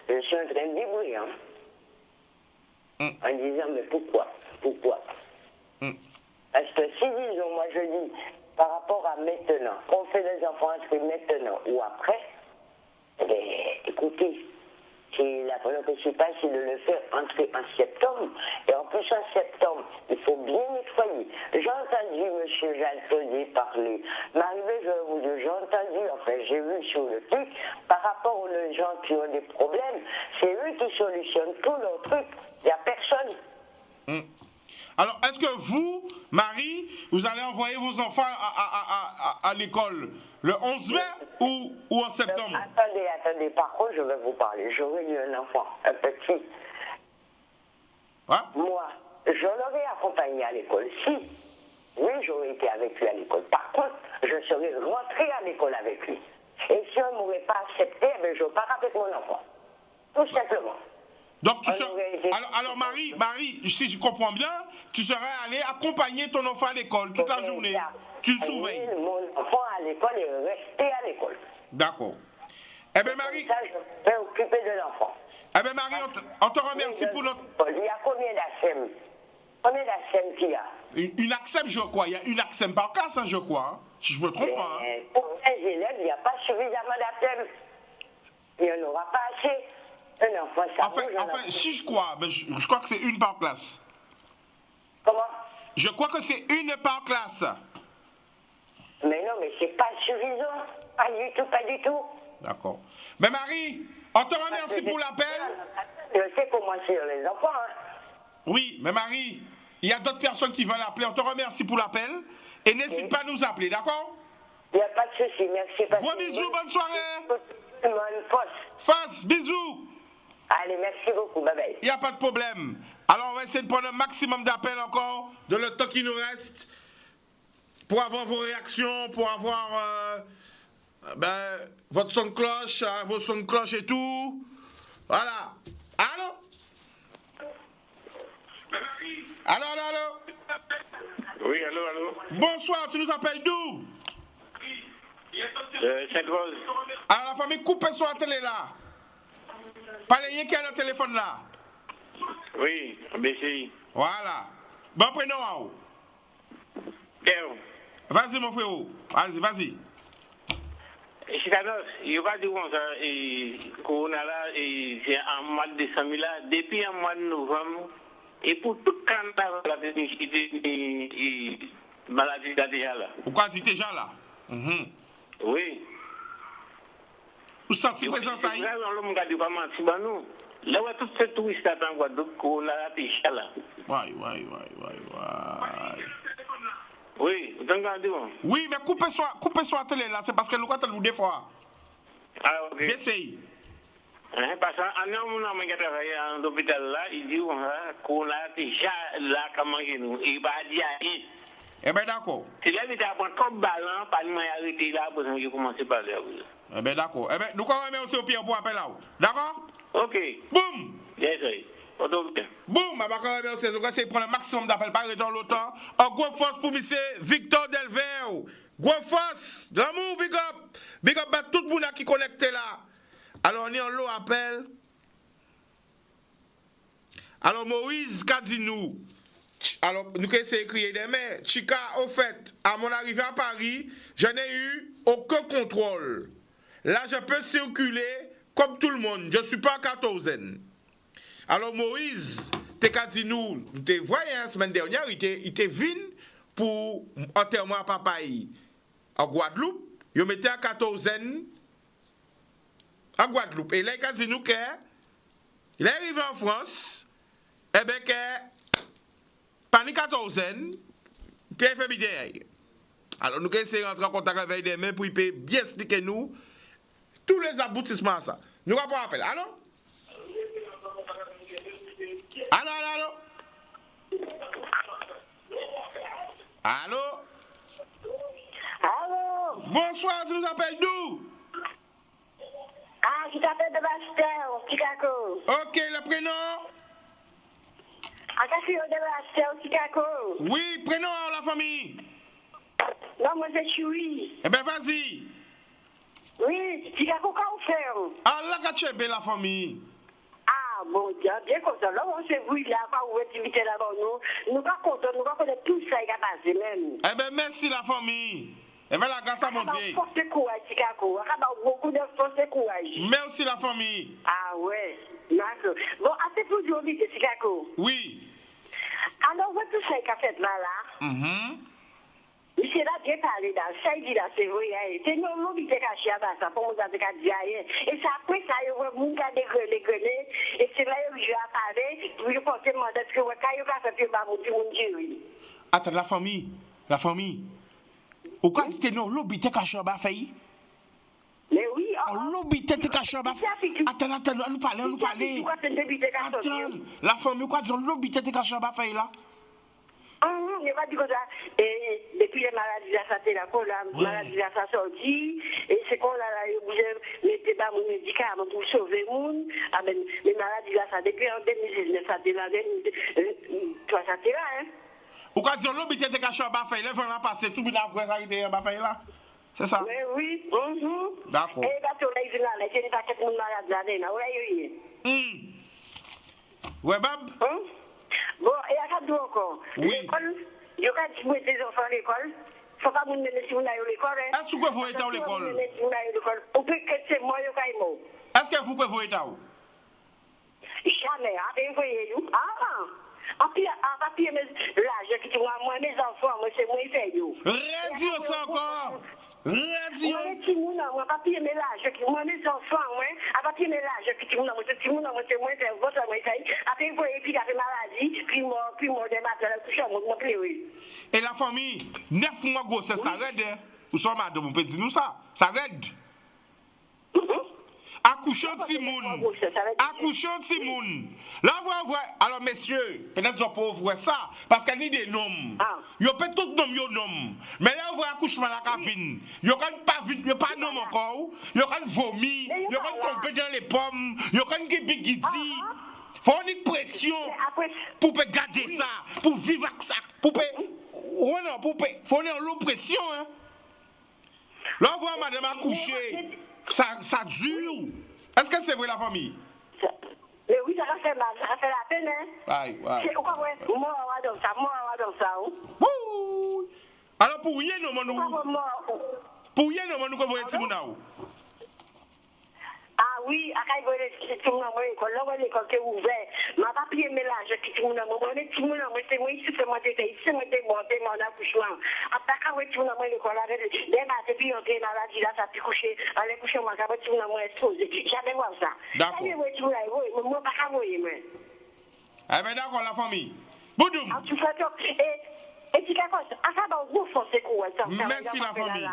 je suis en train de vibrer, hein. En disant, mais pourquoi? Parce que si, disons, moi je dis, par rapport à maintenant, qu'on fait des enfants inscrits maintenant ou après, écoutez, la volonté principale, c'est de le faire entrer en septembre. Et en plus, en septembre, il faut bien nettoyer. J'ai entendu M. Jaltonier parler. M'arrivé, je vais vous dire, j'ai entendu, enfin, j'ai vu sur le truc, par rapport aux gens qui ont des problèmes, c'est eux qui solutionnent tous leurs trucs. Il n'y a personne. Alors, est-ce que vous, Marie, vous allez envoyer vos enfants à l'école le 11 mai ou en septembre? Attendez, par contre, je vais vous parler. J'aurais eu un enfant, un petit. Ouais? Moi, je l'aurais accompagné à l'école. Oui, j'aurais été avec lui à l'école. Par contre, je serais rentrée à l'école avec lui. Et si on ne m'aurait pas accepté, je pars avec mon enfant. Tout simplement. Donc, alors Marie, si je comprends bien, tu serais allé accompagner ton enfant à l'école toute la journée. Tu le surveilles. Mon enfant à l'école est resté à l'école. D'accord. Eh bien, Marie. Ça, je vais m'occuper de l'enfant. Eh bien, Marie, on te remercie pour notre. Il y a combien d'ACM? Combien d'ACM qu'il y a? Une ACM, je crois. Il y a une ACM par classe, hein, je crois. Hein. Si je ne me trompe pas. Hein. Pour les élèves, il n'y a pas suffisamment d'ACM. Il n'y en aura pas assez. Un enfant, ça enfin, si je crois, mais je crois que c'est une par classe. Comment? Je crois que c'est une par classe. Mais non, mais c'est pas suffisant. Pas du tout. D'accord. Mais Marie, on te remercie pour l'appel. Je sais comment c'est les enfants. Hein. Oui, mais Marie, il y a d'autres personnes qui veulent appeler. On te remercie pour l'appel. Et n'hésite pas à nous appeler, d'accord? Il n'y a pas de souci, merci. Gros bisous, bonne soirée. Fosse, bisous. Allez, merci beaucoup, bye bye. Il n'y a pas de problème. Alors, on va essayer de prendre un maximum d'appels encore, de le temps qui nous reste, pour avoir vos réactions, pour avoir votre son de cloche, hein, vos sons de cloche et tout. Voilà. Allô? Allô? Oui, allô? Bonsoir, tu nous appelles d'où? Sainte-Rose. Alors, la famille, coupez sur la télé là. Pas les yeux qui a le téléphone là. Oui, BCI. Voilà. Bon prénom à vous. Théo. Vas-y, mon frérot. Vas-y. Chitanos, il va dire comme ça, et Corona là, c'est en mois de décembre là, depuis en mois de novembre, et pour tout canton, la maladie déjà là. Pourquoi tu es déjà là? Oui. Vous sentez présent ça? Là, on m'a dit comment si bah nous, là où tout ce touriste attend quoi, donc Corona là, déjà là. Ouais. Oui, vous entendez? Oui, mais coupez sur la télé là, c'est parce que nous quand vous des fois. Ah, ok. J'essaye. Parce qu'un homme qui a travaillé à l'hôpital là, il dit qu'on a déjà là, comment nous, il va dire, Eh bien, d'accord. C'est là que tu apprends comme ballon, pas de arrêter là, pour que je commence à parler. Eh bien, d'accord. Eh bien, nous allons aussi au pied pour appeler là. D'accord? Ok. Boum! Yes, oui. Boum! Je vais remercier. Nous allons prendre le maximum d'appels par dans l'OTAN. En gros force pour monsieur Victor Delvert. Gros force. De l'amour, big up. Big up à tout le monde qui est connecté là. Alors, on est en lot appel. Alors, Moïse Kadinou. Alors, nous allons essayer d'écrire des mails. Chica, au fait, à mon arrivée à Paris, je n'ai eu aucun contrôle. Là, je peux circuler comme tout le monde. Je ne suis pas en quatorzaine. Alors, Moïse, Kadinou, tu voyais la semaine dernière, il était venu pour enterrement à Papaï en Guadeloupe. Il mettait à quatorzaine en Guadeloupe. Et là, Kadinou, il est arrivé en France. Eh bien, pendant 14 puis il fait bien. Alors, nous allons essayer de rentrer en contact avec des mains pour bien expliquer nous tous les aboutissements à ça. Nous allons appeler. Allô? Allô? Allô? Allô? Bonsoir, tu nous appelles d'où? Ah, je t'appelle de Bastel, Chicago. Ok, le prénom? Akasio de Bastel, Chicago. Oui, prénom à la famille. Non, moi c'est Choui. Eh bien, vas-y. Oui, Chicago, quand on fait? Ah, là, quand tu la famille. Ah, bon Dieu, bien comme ça. Là, on s'est vu là, quand on est invité là-bas, nous pas contents, nous pas connaître tout ça qui a passé même. Eh bien, merci la famille. Eh bien, la grâce à mon Dieu. Force et courage, Chicago. Beaucoup de force et courage. Merci la famille. Ah ouais, d'accord. Bon, assez pour aujourd'hui, Chicago. Oui. Alors, votre tout ça qui a fait là. Monsieur là, bien parlé là, ça il dit là, c'est vrai. C'est non, non, il était caché à ça, pour nous dire qu'il y a rien. Et ça, après ça, il y a un monde qui a dégrelé, et c'est là que je vais parler, pour lui porter mon dette, que quand il a fait, il va vous dire, mon Dieu. Attends, la famille. Ou quand tu non, l'objet t'es caché à failli? Mais oui, l'objet t'es caché à failli. Attends, nous parler. Attends, la famille, quoi, disons, l'objet t'es caché à failli là? Il va dire que ça, et depuis les maladies, ça c'est là, la maladie, ça sorti, et c'est qu'on a mis pas mon médicament pour sauver le monde, les maladies, ça depuis en 2019, ça c'est là, toi, ça c'est là, hein. Pourquoi dire l'objet t'es caché à failli, là, on a passé tout le monde à arrêter à failli là? C'est ça? Mais oui, D'accord. Et là, tu as vu là, il n'y a pas de monde malade là, ouais, Bab? Bon, et à ça, encore. Oui. L'école, je vais mettre les enfants à l'école. Il ne faut pas me mener si vous n'avez l'école. Est-ce que vous êtes à l'école? Ou peut que c'est moi, je vais mot. Est-ce que vous êtes à où? Jamais, vous voyez, en papier, l'âge que tu vois, moi, mes enfants, moi, c'est moi qui fais. Radio ça encore! Radio! Moi, papier, mes l'âge, moi, mes enfants, moi, à papier, mes l'âge, que tu vois, moi, c'est moi qui fais, votre moi, après, vous voyez, puis il y a des maladies, puis moi, des matériels, tout ça, moi, oui. Et la famille, 9 mois gros, ça raide, hein? Ou soit madame, on peut dire nous ça? Ça raide? Accouchant de Simoun. Accouchant de Simoun. Là, vous alors, messieurs, peut-être que vous voir ça, parce qu'il y a des noms. Il y a pas tout nom, il y a nom. Mais là, vous voyez accouchement à la cabine. Il y a pas vite, il y a pas nom encore. Il y a vomi, il y a tomber dans les pommes, il y a bigidi. Il faut une pression pour garder ça, pour vivre avec ça. Pour faut une l'oppression. Là, vous voyez madame accoucher. Ça dure. Est-ce que c'est vrai la famille? Mais oui, ça va faire mal, ça va faire la peine, hein? Aïe. C'est quoi, moi, on va dans ça, alors, pour rien, nous, nous, vous êtes Ah oui, à quand il tout le monde à l'école qui est ouverte, ma papier mélange qui tout le monde c'est moi ici, c'est moi mon accouchement. Après quand tout le monde à l'école, des maths, puis on est maladie là, ça peut coucher, aller coucher, moi, quand tout le monde exposé. Jamais voir ça. D'accord. Moi, pas qu'à voir, moi. Eh bien, d'accord, la famille. Boudoum. Tu fais tout. Et tu fais quoi? À ça, vous forcez quoi? Merci, la famille.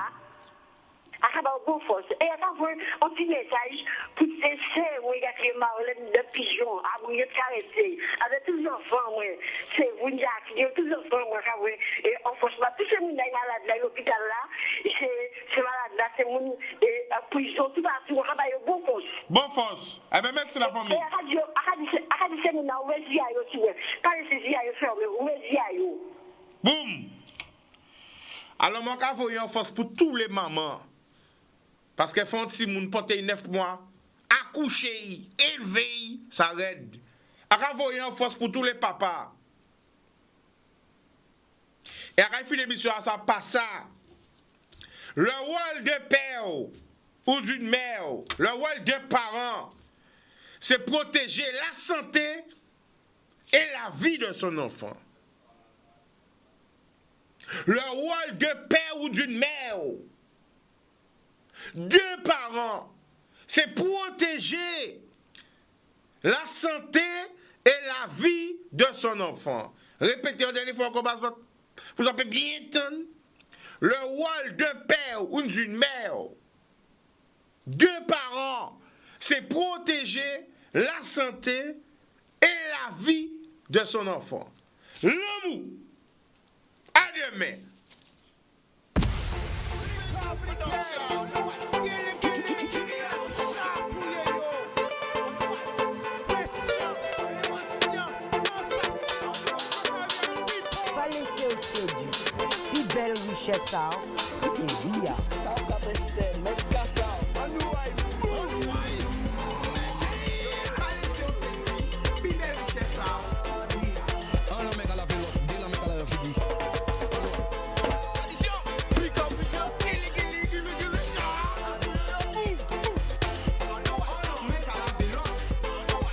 acabar o bom force. Et attends, un petit message pour cesser, oui, il y a que Marlène de pigeon, à vous y arrêter. Avec tous les enfants, oui, c'est vous, il y a tous les enfants, moi, et en force, tous ces gens malades là, l'hôpital là, c'est malade là, c'est mon prison, tout partout, on va au bon force. Bon force. Eh bien, merci la famille. Et à dire, c'est mon ouverture, aussi, pas les saisirs, fermé, ouverture. Boum. Alors, moi, je vais en force pour tous les mamans. Parce qu'elles font si moun porte 9 mois, accoucher, élever, ça aide. Je vais en force pour tous les papas. Et après, fin l'émission, ça passe ça. Le rôle de père ou d'une mère, le rôle de parent, c'est protéger la santé et la vie de son enfant. Le rôle de père ou d'une mère, deux parents, c'est protéger la santé et la vie de son enfant. Répétez une dernière fois, vous en pouvez bien entendre. Le rôle de père ou d'une mère, deux parents, c'est protéger la santé et la vie de son enfant. L'amour. À demain. Pas laisser au séduit. Plus belle richesse, ça. C'est vie.